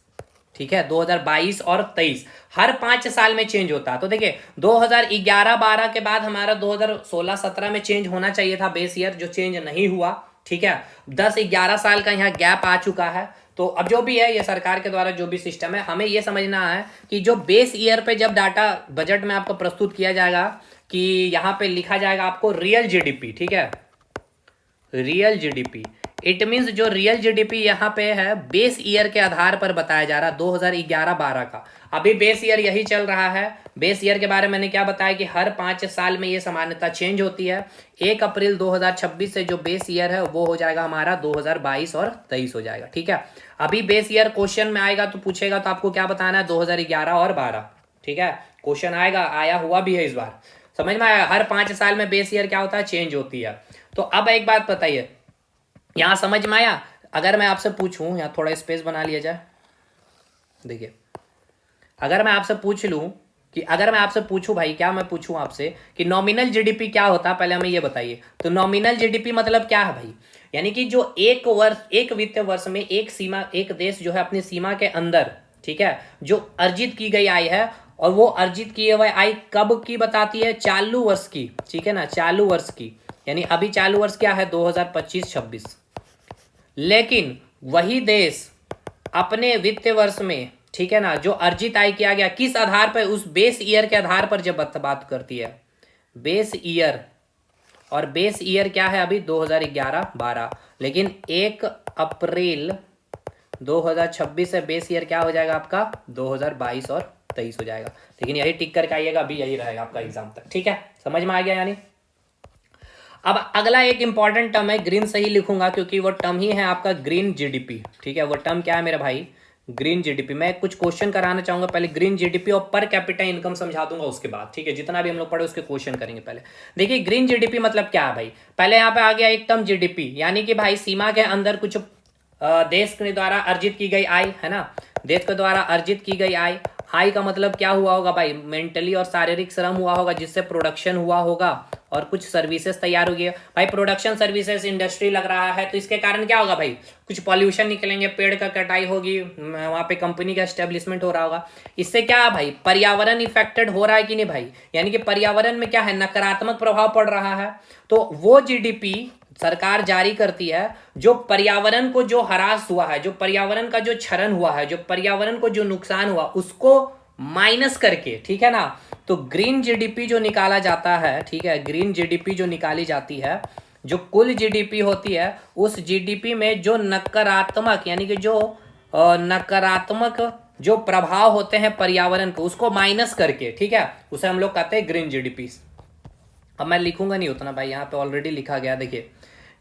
ठीक है, 2022 और 23 हर 5 साल में चेंज होता है। तो देखिए 2011-12 के बाद हमारा 2016-17 में चेंज होना चाहिए था बेस ईयर, जो चेंज नहीं हुआ, ठीक है। 10-11 साल का यहाँ गैप आ चुका है। तो अब जो भी है ये सरकार के द्वारा जो भी सिस्टम है, हमें ये समझना है कि जो बेस ईयर पे जब डाटा बजट में आपको प्रस्तुत किया जाएगा, कि यहाँ पे लिखा जाएगा आपको रियल जीडीपी, ठीक है, रियल जीडीपी, इट मीन्स जो रियल जीडीपी यहाँ पे है बेस ईयर के आधार पर बताया जा रहा है 2011-12 का। अभी बेस ईयर यही चल रहा है। बेस ईयर के बारे में मैंने क्या बताया कि हर 5 साल में ये सामान्यता चेंज होती है। 1 अप्रैल 2026 से जो बेस ईयर है वो हो जाएगा हमारा 2022 और 23 हो जाएगा, ठीक है। अभी बेस ईयर क्वेश्चन में आएगा तो पूछेगा तो आपको क्या बताना है, 2011 और 12, ठीक है, क्वेश्चन आएगा, आया हुआ भी है इस बार, समझ में आया। हर 5 साल में बेस ईयर क्या होता है, चेंज होती है। तो अब एक बात बताइए, यहां समझ में आया। अगर मैं आपसे पूछूं, यहां थोड़ा स्पेस बना लिया जाए, देखिए अगर मैं आपसे पूछ लूं कि, अगर मैं आपसे पूछूं भाई, क्या मैं पूछूं आपसे कि नॉमिनल जीडीपी क्या होता है, पहले हमें ये बताइए। तो नॉमिनल जीडीपी मतलब क्या है भाई, यानी कि जो एक वर्ष, एक वित्त वर्ष में एक सीमा, एक देश जो है अपनी सीमा के अंदर, ठीक है, जो अर्जित की गई आय है, और वो अर्जित किए हुए आय कब की बताती है, चालू वर्ष की, ठीक है ना, चालू वर्ष की। यानी अभी चालू वर्ष क्या है, 2025-26। लेकिन वही देश अपने वित्त वर्ष में, ठीक है ना, जो अर्जित आय किया गया किस आधार पर, उस बेस ईयर के आधार पर जब बात करती है, बेस ईयर, और बेस ईयर क्या है अभी 2011-12, लेकिन 1 अप्रैल 2026 से बेस ईयर क्या हो जाएगा आपका 2022 और 23 हो जाएगा। लेकिन यही टिक करके आइएगा, अभी यही रहेगा आपका एग्जाम तक, ठीक है, समझ में आ गया। यानी अब अगला एक इंपॉर्टेंट टर्म है, ग्रीन सही लिखूंगा क्योंकि वो टर्म ही है आपका ग्रीन जीडीपी, ठीक है। वो टर्म क्या है मेरा भाई, ग्रीन जीडीपी। मैं कुछ क्वेश्चन कराना चाहूंगा, पहले ग्रीन जीडीपी और पर कैपिटा इनकम समझा दूंगा उसके बाद, ठीक है। जितना भी हम लोग पढ़े उसके क्वेश्चन करेंगे। पहले देखिए ग्रीन जीडीपी मतलब क्या है भाई, पहले यहाँ पे आ गया एक टर्म जीडीपी, यानी कि भाई सीमा के अंदर कुछ देश के द्वारा अर्जित की गई आय, है ना, देश के द्वारा अर्जित की गई आय। आय का मतलब क्या हुआ होगा भाई, मेंटली और शारीरिक श्रम हुआ होगा जिससे प्रोडक्शन हुआ होगा और कुछ सर्विसेज तैयार होगी। भाई प्रोडक्शन सर्विसेज इंडस्ट्री लग रहा है तो इसके कारण क्या होगा भाई, कुछ पॉल्यूशन निकलेंगे, पेड़ का कटाई होगी, वहां पे कंपनी का एस्टेब्लिशमेंट हो रहा होगा। इससे क्या है भाई, पर्यावरण इफेक्टेड हो रहा है कि नहीं भाई, यानी कि पर्यावरण में क्या है, नकारात्मक प्रभाव पड़ रहा है। तो वो जीडीपी सरकार जारी करती है जो पर्यावरण को जो हरास हुआ है, जो पर्यावरण का जो क्षरण हुआ है, जो पर्यावरण को जो नुकसान हुआ उसको माइनस करके, ठीक है ना। तो ग्रीन जीडीपी जो निकाला जाता है, ठीक है, ग्रीन जीडीपी जो निकाली जाती है जो कुल जीडीपी होती है उस जीडीपी में जो नकारात्मक यानी कि जो नकारात्मक जो प्रभाव होते हैं पर्यावरण को उसको माइनस करके, ठीक है, उसे हम लोग कहते हैं ग्रीन जीडीपी। अब मैं लिखूंगा नहीं उतना भाई, यहाँ पे ऑलरेडी लिखा गया। देखिए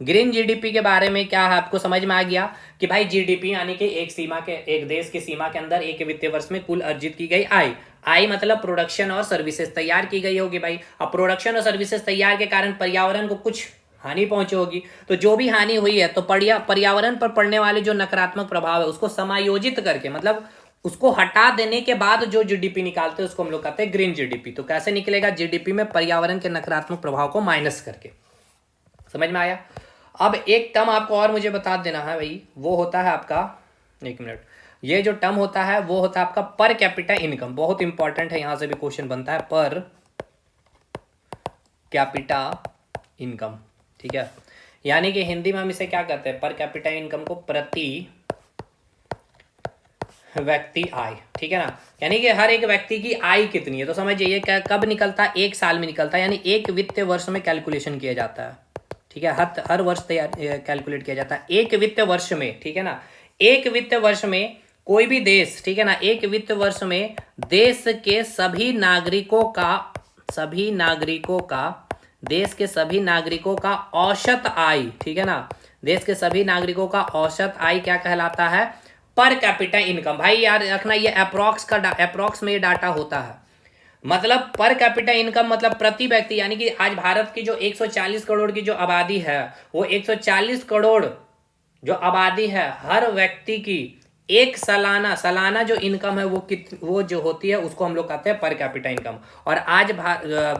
ग्रीन जीडीपी के बारे में क्या है आपको समझ में आ गया कि भाई जीडीपी यानी कि एक देश की सीमा के अंदर एक वित्तीय वर्ष में कुल अर्जित की गई आय। आय मतलब प्रोडक्शन और सर्विसेज तैयार की गई होगी भाई। अब प्रोडक्शन और सर्विसेज तैयार के कारण पर्यावरण को कुछ हानि पहुंची होगी, तो जो भी हानि हुई है तो पर्यावरण पर पड़ने वाले जो नकारात्मक प्रभाव है उसको समायोजित करके, मतलब उसको हटा देने के बाद जो जीडीपी निकालते हैं उसको हम लोग कहते हैं ग्रीन जीडीपी। तो कैसे निकलेगा? जीडीपी में पर्यावरण के नकारात्मक प्रभाव को माइनस करके। समझ में आया? अब एक टर्म आपको और मुझे बता देना है भाई, वो होता है आपका, एक मिनट, ये जो टर्म होता है वो होता है आपका पर कैपिटा इनकम। बहुत इंपॉर्टेंट है, यहां से भी क्वेश्चन बनता है, पर कैपिटा इनकम, ठीक है। यानी कि हिंदी में हम इसे क्या कहते हैं? पर कैपिटा इनकम को प्रति व्यक्ति आय, ठीक है ना। यानी कि हर एक व्यक्ति की आय कितनी है, तो समझिए ये कब निकलता है? एक साल में निकलता है, यानी एक वित्तीय वर्ष में कैलकुलेशन किया जाता है, ठीक है। हर वर्ष तैयार कैलकुलेट किया जाता है एक वित्तीय वर्ष में, ठीक है ना। एक वित्तीय वर्ष में कोई भी देश, ठीक है ना, एक वित्तीय वर्ष में देश के सभी नागरिकों का औसत आय, ठीक है ना, देश के सभी नागरिकों का औसत आय क्या कहलाता है? Per capita income. भाई यार रखना, ये अप्रॉक्स में ये डाटा होता है। मतलब पर कैपिटा इनकम मतलब प्रति व्यक्ति, यानी कि आज भारत की जो 140 करोड़ की जो आबादी है, वो 140 करोड़ जो आबादी है, हर व्यक्ति की एक सालाना जो इनकम है वो जो होती है उसको हम लोग कहते हैं पर कैपिटा इनकम। और आज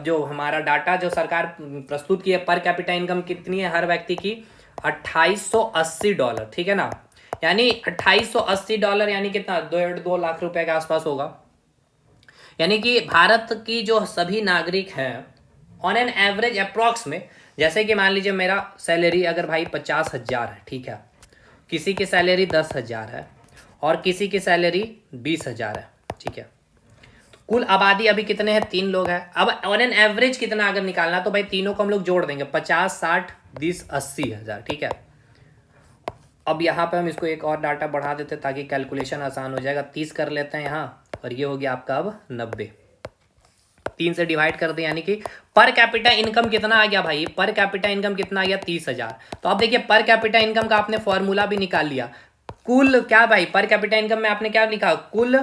जो हमारा डाटा जो सरकार प्रस्तुत की है, पर कैपिटा इनकम कितनी है हर व्यक्ति की? $2880, ठीक है ना। यानी $2880 यानी कितना? 2.5 लाख रुपए के आसपास होगा। यानी कि भारत की जो सभी नागरिक हैं ऑन एन एवरेज अप्रॉक्स में, जैसे कि मान लीजिए मेरा सैलरी अगर भाई 50,000 है, ठीक है, किसी की सैलरी 10,000 है और किसी की सैलरी 20,000 है, ठीक है। तो कुल आबादी अभी कितने हैं? 3 लोग हैं। अब ऑन एन एवरेज कितना अगर निकालना, तो भाई तीनों को हम लोग जोड़ देंगे, 50, 60, 20, 80,000, ठीक है। अब यहाँ पे हम इसको एक और डाटा बढ़ा देते ताकि कैलकुलेशन आसान हो जाएगा। 30 कर लेते हैं यहाँ, और ये हो गया आपका अब 90। 3 से डिवाइड कर दे, यानी कि पर कैपिटा इनकम कितना आ गया भाई? पर कैपिटा इनकम कितना आ गया? 30,000। तो अब देखिए पर कैपिटा इनकम का आपने फॉर्मूला भी निकाल लिया। कुल क्या भाई? पर कैपिटा इनकम में आपने क्या लिखा? कुल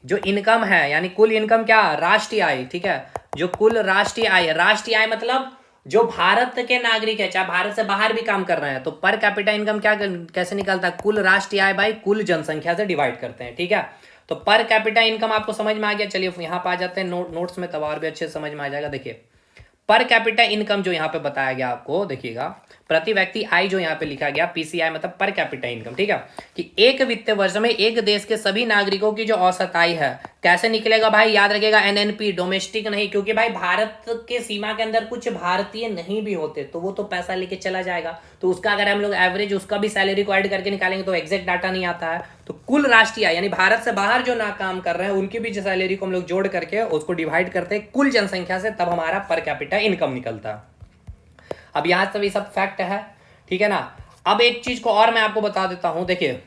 जो इनकम है, यानी कुल इनकम क्या? राष्ट्रीय आय, ठीक है। जो कुल राष्ट्रीय आय मतलब जो भारत के नागरिक है, चाहे भारत से बाहर भी काम कर रहे हैं, तो पर कैपिटा इनकम क्या कैसे निकलता है? कुल राष्ट्रीय आय बाई कुल जनसंख्या से डिवाइड करते हैं, ठीक है। तो पर कैपिटा इनकम आपको समझ में आ गया। चलिए यहाँ पे आ जाते हैं नोट्स में, तब और भी अच्छे से समझ में आ जाएगा। देखिए पर कैपिटा इनकम जो यहाँ पे बताया गया आपको, देखिएगा प्रति व्यक्ति आय जो यहाँ पे लिखा गया पीसीआई मतलब पर कैपिटा इनकम, ठीक है, कि एक वित्तीय वर्ष में एक देश के सभी नागरिकों की जो औसत आय है कैसे निकलेगा भाई? याद रखिएगा एनएनपी, डोमेस्टिक नहीं, क्योंकि भाई भारत के सीमा के अंदर कुछ भारतीय नहीं भी होते तो वो तो पैसा लेके चला जाएगा, तो उसका अगर हम लोग एवरेज उसका भी सैलरी को ऐड करके निकालेंगे तो एग्जैक्ट डाटा नहीं आता है। तो कुल राष्ट्रीय आय यानी भारत से बाहर जो ना काम कर रहे हैं उनकी भी जो सैलरी को हम लोग जोड़ करके उसको डिवाइड करते हैं कुल जनसंख्या से, तब हमारा पर कैपिटा इनकम निकलता है। अब यहां तक ये सब फैक्ट है, ठीक है ना। अब एक चीज को और मैं आपको बता देता हूं, देखिए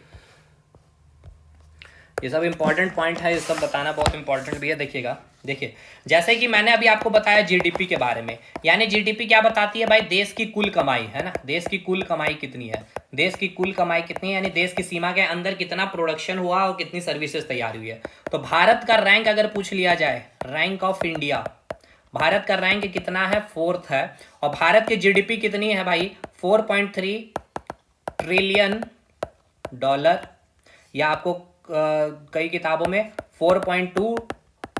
ये सब इंपॉर्टेंट पॉइंट है, ये सब बताना बहुत इंपॉर्टेंट भी है। देखिएगा, देखिए जैसे कि मैंने अभी आपको बताया जीडीपी के बारे में, यानी जीडीपी क्या बताती है भाई? देश की कुल कमाई, है ना, देश की कुल कमाई कितनी है, देश की कुल कमाई कितनी है, यानी देश की सीमा के अंदर कितना प्रोडक्शन हुआ और कितनी सर्विसेज तैयार हुई है। तो भारत का रैंक अगर पूछ लिया जाए, रैंक ऑफ इंडिया, भारत का रैंक कितना है? 4th है। और भारत की जीडीपी कितनी है भाई? 4.3 ट्रिलियन डॉलर, या आपको कई किताबों में 4.2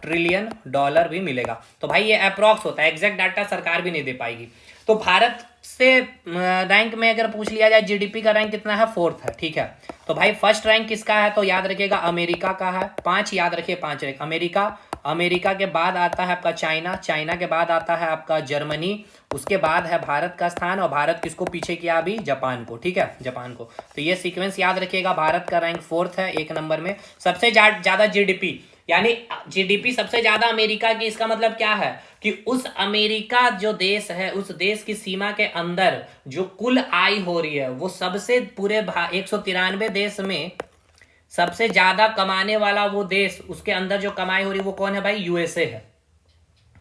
ट्रिलियन डॉलर भी मिलेगा। तो भाई ये अप्रॉक्स होता है, एग्जैक्ट डाटा सरकार भी नहीं दे पाएगी। तो भारत से रैंक में अगर पूछ लिया जाए जीडीपी का रैंक कितना है? 4th है, ठीक है। तो भाई फर्स्ट रैंक किसका है? तो याद रखिएगा अमेरिका का है, 5 याद रखिए, 5 रैंक अमेरिका, अमेरिका के बाद आता है आपका चाइना, चाइना के बाद आता है आपका जर्मनी, उसके बाद है भारत का स्थान, और भारत किसको पीछे किया अभी? जापान को, ठीक है, जापान को। तो ये सीक्वेंस याद रखिएगा। भारत का रैंक 4th है, 1 नंबर में। सबसे ज्यादा जीडीपी यानी जीडीपी सबसे ज्यादा अमेरिका की, इसका मतलब क्या है कि उस अमेरिका जो देश है, उस देश की सीमा के अंदर जो कुल आय हो रही है वो सबसे पूरे 193 देश में सबसे ज्यादा कमाने वाला वो देश, उसके अंदर जो कमाई हो रही है वो कौन है भाई? यूएसए है।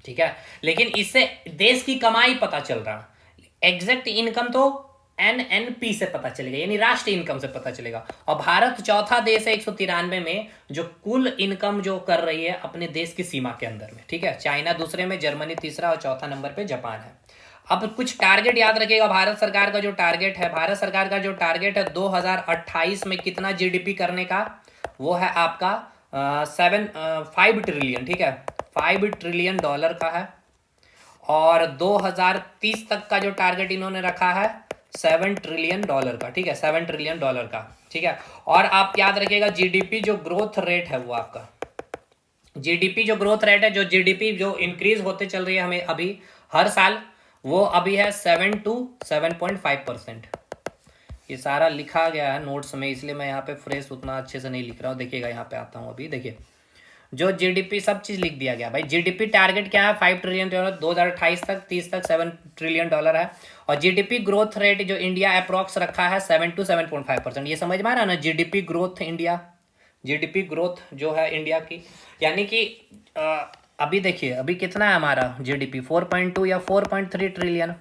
ठीक है, लेकिन इससे देश की कमाई पता चल रहा, एग्जैक्ट इनकम तो एनएनपी से पता चलेगा, यानी राष्ट्रीय इनकम से पता चलेगा। और भारत चौथा देश है 193 में जो कुल इनकम जो कर रही है अपने देश की सीमा के अंदर में। ठीक है, चाइना दूसरे में, जर्मनी तीसरा और चौथा नंबर पे जापान है। अब कुछ टारगेट याद रखिएगा, भारत सरकार का जो टारगेट है, भारत सरकार का जो टारगेट है 2028 में कितना जीडीपी करने का, वो है आपका 5 ट्रिलियन। ठीक है, 5 ट्रिलियन डॉलर का है। और 2030 तक का जो टारगेट इन्होंने रखा है 7 ट्रिलियन डॉलर का। ठीक है, 7 ट्रिलियन डॉलर का। ठीक है, और आप याद रखिएगा जीडीपी जो ग्रोथ रेट है वो आपका, जीडीपी जो ग्रोथ रेट है, जो जीडीपी जो इंक्रीज होते चल रही है हमें अभी हर साल, वो अभी है 7 to 7.5%। ये सारा लिखा गया है नोट्स में, इसलिए मैं यहाँ पे फ्रेश उतना अच्छे से नहीं लिख रहा हूँ। देखिएगा यहाँ पे आता हूँ अभी, देखिए जो जीडीपी सब चीज लिख दिया गया भाई। जीडीपी टारगेट क्या है? 5 ट्रिलियन डॉलर 2028 तक, 30 तक 7 ट्रिलियन डॉलर है। और जीडीपी ग्रोथ रेट जो इंडिया अप्रोक्स रखा है 7 to 7.5%। ये समझ में आ रहा है ना, GDP growth India, GDP growth जो है इंडिया की, यानी कि अभी देखिए अभी कितना है हमारा जीडीपी, 4.2 या 4.3 ट्रिलियन।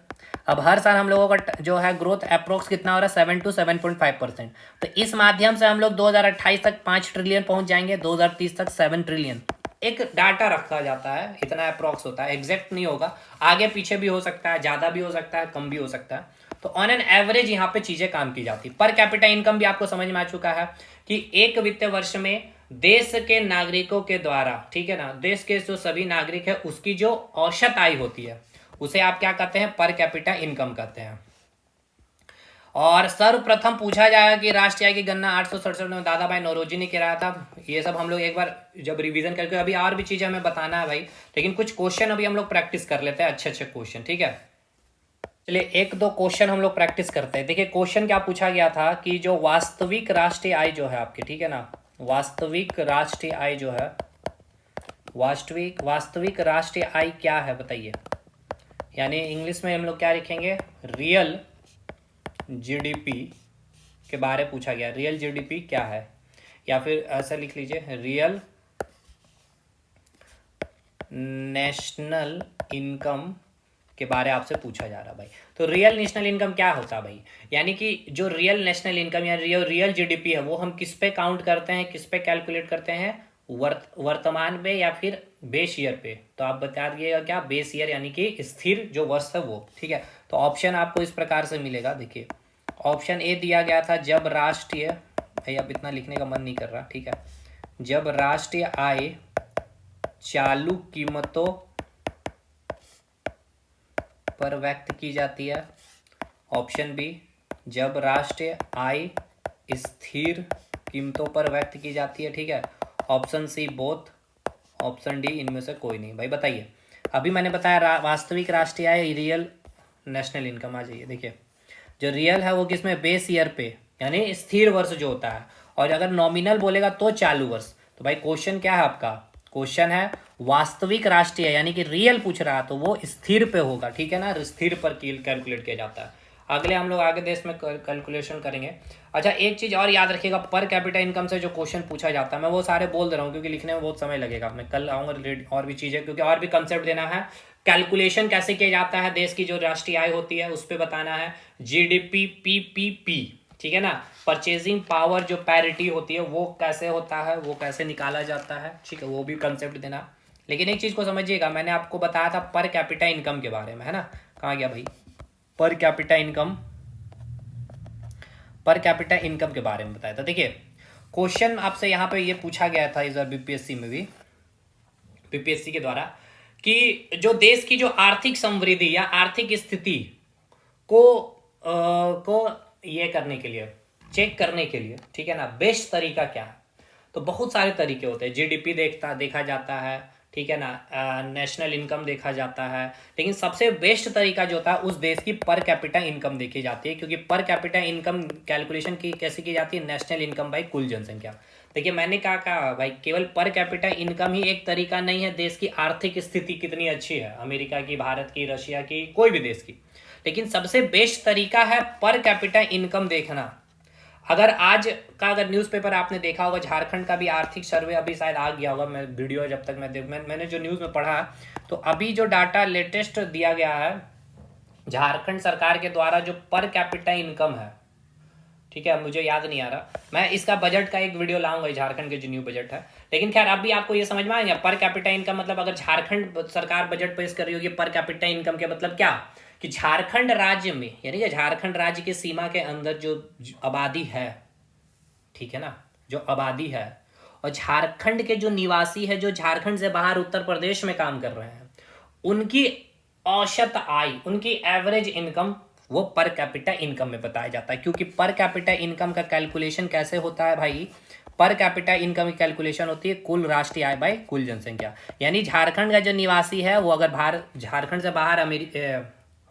अब हर साल हम लोगों का जो है ग्रोथ अप्रोक्स कितना हो रहा है? 7 to 7.5%। तो इस माध्यम से हम लोग 2028 तक 5 ट्रिलियन पहुंच जाएंगे, 2030 तक 7 ट्रिलियन। एक डाटा रखा जाता है, इतना अप्रोक्स होता है, एग्जैक्ट नहीं होगा, आगे पीछे भी हो सकता है, ज़्यादा भी हो सकता है, कम भी हो सकता है। तो ऑन एन एवरेज यहाँ पे चीज़ें काम की जाती है। पर कैपिटा इनकम भी आपको समझ में आ चुका है कि एक वित्तीय वर्ष में देश के नागरिकों के द्वारा, ठीक है ना, देश के जो सभी नागरिक है उसकी जो औसत आय होती है उसे आप क्या कहते हैं? पर कैपिटा इनकम कहते हैं। और सर्वप्रथम पूछा जाएगा कि राष्ट्रीय आय की गणना 867 में दादा भाई नौरोजी ने कराया था। ये सब हम लोग एक बार जब रिवीजन करके, अभी और भी चीजें हमें बताना है भाई, लेकिन कुछ क्वेश्चन अभी हम लोग प्रैक्टिस कर लेते हैं, अच्छे अच्छे क्वेश्चन। ठीक है, चलिए एक दो क्वेश्चन हम लोग प्रैक्टिस करते हैं। देखिए क्वेश्चन क्या पूछा गया था कि जो वास्तविक राष्ट्रीय आय जो है आपकी, ठीक है ना, वास्तविक राष्ट्रीय आय जो है, वास्तविक राष्ट्रीय आय क्या है बताइए। यानी इंग्लिश में हम लोग क्या लिखेंगे? रियल जीडीपी के बारे पूछा गया, रियल जीडीपी क्या है, या फिर ऐसा लिख लीजिए रियल नेशनल इनकम के बारे आपसे पूछा जा रहा भाई। तो रियल नेशनल इनकम क्या होता है भाई? यानी कि जो रियल नेशनल इनकम या रियल जीडीपी है वो हम किस पे काउंट करते हैं, किस पे कैलकुलेट करते हैं? वर्तमान पे या फिर बेस ईयर पे? तो आप बता दिएगा क्या? बेस ईयर, यानी कि स्थिर जो वर्ष है वो। ठीक है, तो ऑप्शन आपको इस प्रकार से मिलेगा। देखिए ऑप्शन ए दिया गया था, जब राष्ट्रीय, भाई अब इतना लिखने का मन नहीं कर रहा, ठीक है, जब राष्ट्रीय आय चालू कीमतों पर व्यक्त की जाती है। ऑप्शन बी, जब राष्ट्रीय आय स्थिर कीमतों पर व्यक्त की जाती है। ठीक है, option C both, option D इनमें से कोई नहीं। भाई बताइए, अभी मैंने बताया वास्तविक राष्ट्रीय आय, रियल नेशनल इनकम। आ जाइए, देखिए जो रियल है वो किसमें? बेस ईयर पे, यानी स्थिर वर्ष जो होता है, और अगर नॉमिनल बोलेगा तो चालू वर्ष। तो भाई क्वेश्चन क्या है आपका? क्वेश्चन है वास्तविक राष्ट्रीय, यानी कि रियल पूछ रहा है तो वो स्थिर पे होगा। ठीक है ना, स्थिर पर कैलकुलेट किया जाता है। अगले हम लोग आगे देश में कैलकुलेशन करेंगे। अच्छा एक चीज़ और याद रखिएगा, पर कैपिटा इनकम से जो क्वेश्चन पूछा जाता है, मैं वो सारे बोल दे रहा हूँ क्योंकि लिखने में बहुत समय लगेगा। मैं कल आऊँगा और भी चीज़ें, क्योंकि और भी कंसेप्ट देना है। कैलकुलेशन कैसे किया जाता है देश की जो राष्ट्रीय आय होती है उस पर बताना है। जीडीपी, पीपीपी, ठीक है ना, परचेजिंग पावर जो पैरिटी होती है वो कैसे होता है, वो कैसे निकाला जाता है। ठीक है, वो भी कंसेप्ट देना। लेकिन एक चीज़ को समझिएगा, मैंने आपको बताया था पर कैपिटा इनकम के बारे में, है ना, कहाँ गया भाई? Per capita income, per capita income के बारे में बताया था। देखिए क्वेश्चन आपसे यहाँ पे ये पूछा गया था इस बार बीपीएससी में भी, बीपीएससी के द्वारा, कि जो देश की जो आर्थिक समृद्धि या आर्थिक स्थिति को ये करने के लिए, चेक करने के लिए, ठीक है ना, बेस्ट तरीका क्या है? तो बहुत सारे तरीके होते हैं। जीडीपी देखा जाता है, ठीक है ना, नेशनल इनकम देखा जाता है, लेकिन सबसे बेस्ट तरीका जो होता है उस देश की पर कैपिटा इनकम देखी जाती है, क्योंकि पर कैपिटा इनकम कैलकुलेशन की कैसे की जाती है, नेशनल इनकम बाई कुल जनसंख्या। देखिए मैंने कहा भाई केवल पर कैपिटा इनकम ही एक तरीका नहीं है देश की आर्थिक स्थिति कितनी अच्छी है, अमेरिका की, भारत की, रशिया की, कोई भी देश की, लेकिन सबसे बेस्ट तरीका है पर कैपिटा इनकम देखना। अगर आज का अगर न्यूज़पेपर आपने देखा होगा, झारखंड का भी आर्थिक सर्वे अभी शायद आ गया होगा, मैं वीडियो जब तक मैंने जो न्यूज़ में पढ़ा, तो अभी जो डाटा लेटेस्ट दिया गया है झारखंड सरकार के द्वारा जो पर कैपिटा इनकम है, ठीक है, मुझे याद नहीं आ रहा, मैं इसका बजट का एक वीडियो लाऊंगा, झारखंड के जो न्यू बजट है। लेकिन खैर अभी आपको ये समझ में आएगा पर कैपिटा इनकम मतलब, अगर झारखंड सरकार बजट पेश कर रही होगी पर कैपिटा इनकम के मतलब क्या, कि झारखंड राज्य में, यानी कि झारखंड राज्य की सीमा के अंदर जो आबादी है, ठीक है ना, जो आबादी है, और झारखंड के जो निवासी है जो झारखंड से बाहर उत्तर प्रदेश में काम कर रहे हैं, उनकी औसत आय, उनकी एवरेज इनकम वो पर कैपिटा इनकम में बताया जाता है। क्योंकि पर कैपिटा इनकम का कैलकुलेशन कैसे होता है भाई, पर कैपिटा इनकम की कैलकुलेशन होती है कुल राष्ट्रीय आय बाय कुल जनसंख्या। यानी झारखंड का जो निवासी है वो अगर झारखंड से बाहर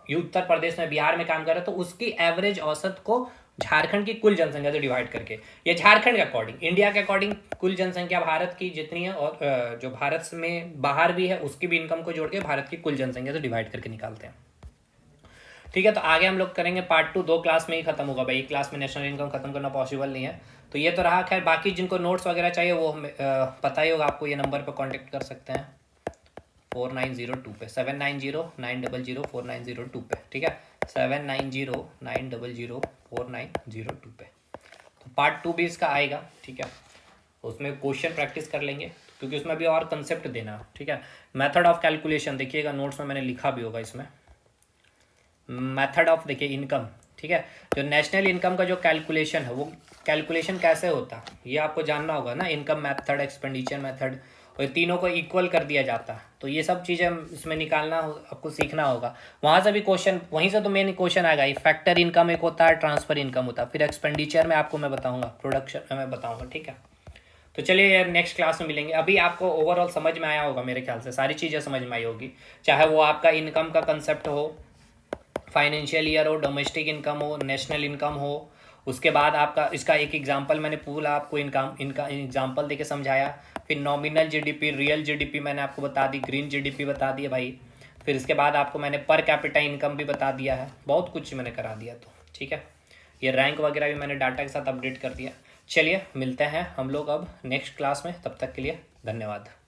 उत्तर प्रदेश में, बिहार में काम कर रहा है, तो उसकी एवरेज औसत को झारखंड की कुल जनसंख्या से डिवाइड करके, ये झारखंड के अकॉर्डिंग, इंडिया के अकॉर्डिंग कुल जनसंख्या भारत की जितनी है और जो भारत में बाहर भी है उसकी भी इनकम को जोड़ के भारत की कुल जनसंख्या से डिवाइड करके निकालते हैं। ठीक है, तो आगे हम लोग करेंगे पार्ट 2, 2 क्लास में ही खत्म होगा भाई, एक क्लास में नेशनल इनकम खत्म करना पॉसिबल नहीं है। तो ये तो रहा, खैर बाकी जिनको नोट्स वगैरह चाहिए वो पता ही होगा आपको, ये नंबर पर कॉन्टेक्ट कर सकते हैं 4902 पे, 7909004902 पे, ठीक है, 7909004902 पे। तो पार्ट 2 भी इसका आएगा, ठीक है, उसमें क्वेश्चन प्रैक्टिस कर लेंगे क्योंकि उसमें भी और कंसेप्ट देना, ठीक है। मेथड ऑफ कैलकुलेशन देखिएगा, नोट्स में मैंने लिखा भी होगा इसमें, मेथड ऑफ देखिए इनकम, ठीक है, जो नेशनल इनकम का जो कैलकुलेशन है वो कैलकुलेशन कैसे होता है ये आपको जानना होगा ना, इनकम मेथड, एक्सपेंडिचर मेथड, और तीनों को इक्वल कर दिया जाता है, तो ये सब चीज़ें इसमें निकालना आपको सीखना होगा। वहाँ से भी क्वेश्चन, वहीं से तो मेन क्वेश्चन आएगा, फैक्टर इनकम एक होता है, ट्रांसफर इनकम होता है, फिर एक्सपेंडिचर में आपको मैं बताऊँगा, प्रोडक्शन में मैं बताऊँगा, ठीक है। तो चलिए नेक्स्ट क्लास में मिलेंगे। अभी आपको ओवरऑल समझ में आया होगा, मेरे ख्याल से सारी चीज़ें समझ में आई होगी, चाहे वो आपका इनकम का कंसेप्ट हो, फाइनेंशियल ईयर हो, डोमेस्टिक इनकम हो, नेशनल इनकम हो, उसके बाद आपका इसका एक एग्जांपल मैंने पूरा आपको इनका एग्जांपल देके समझाया, फिर नॉमिनल जीडीपी, रियल जीडीपी मैंने आपको बता दी, ग्रीन जीडीपी बता दिया भाई, फिर इसके बाद आपको मैंने पर कैपिटा इनकम भी बता दिया है, बहुत कुछ मैंने करा दिया, तो ठीक है, ये रैंक वगैरह भी मैंने डाटा के साथ अपडेट कर दिया। चलिए मिलते हैं हम लोग अब नेक्स्ट क्लास में, तब तक के लिए धन्यवाद।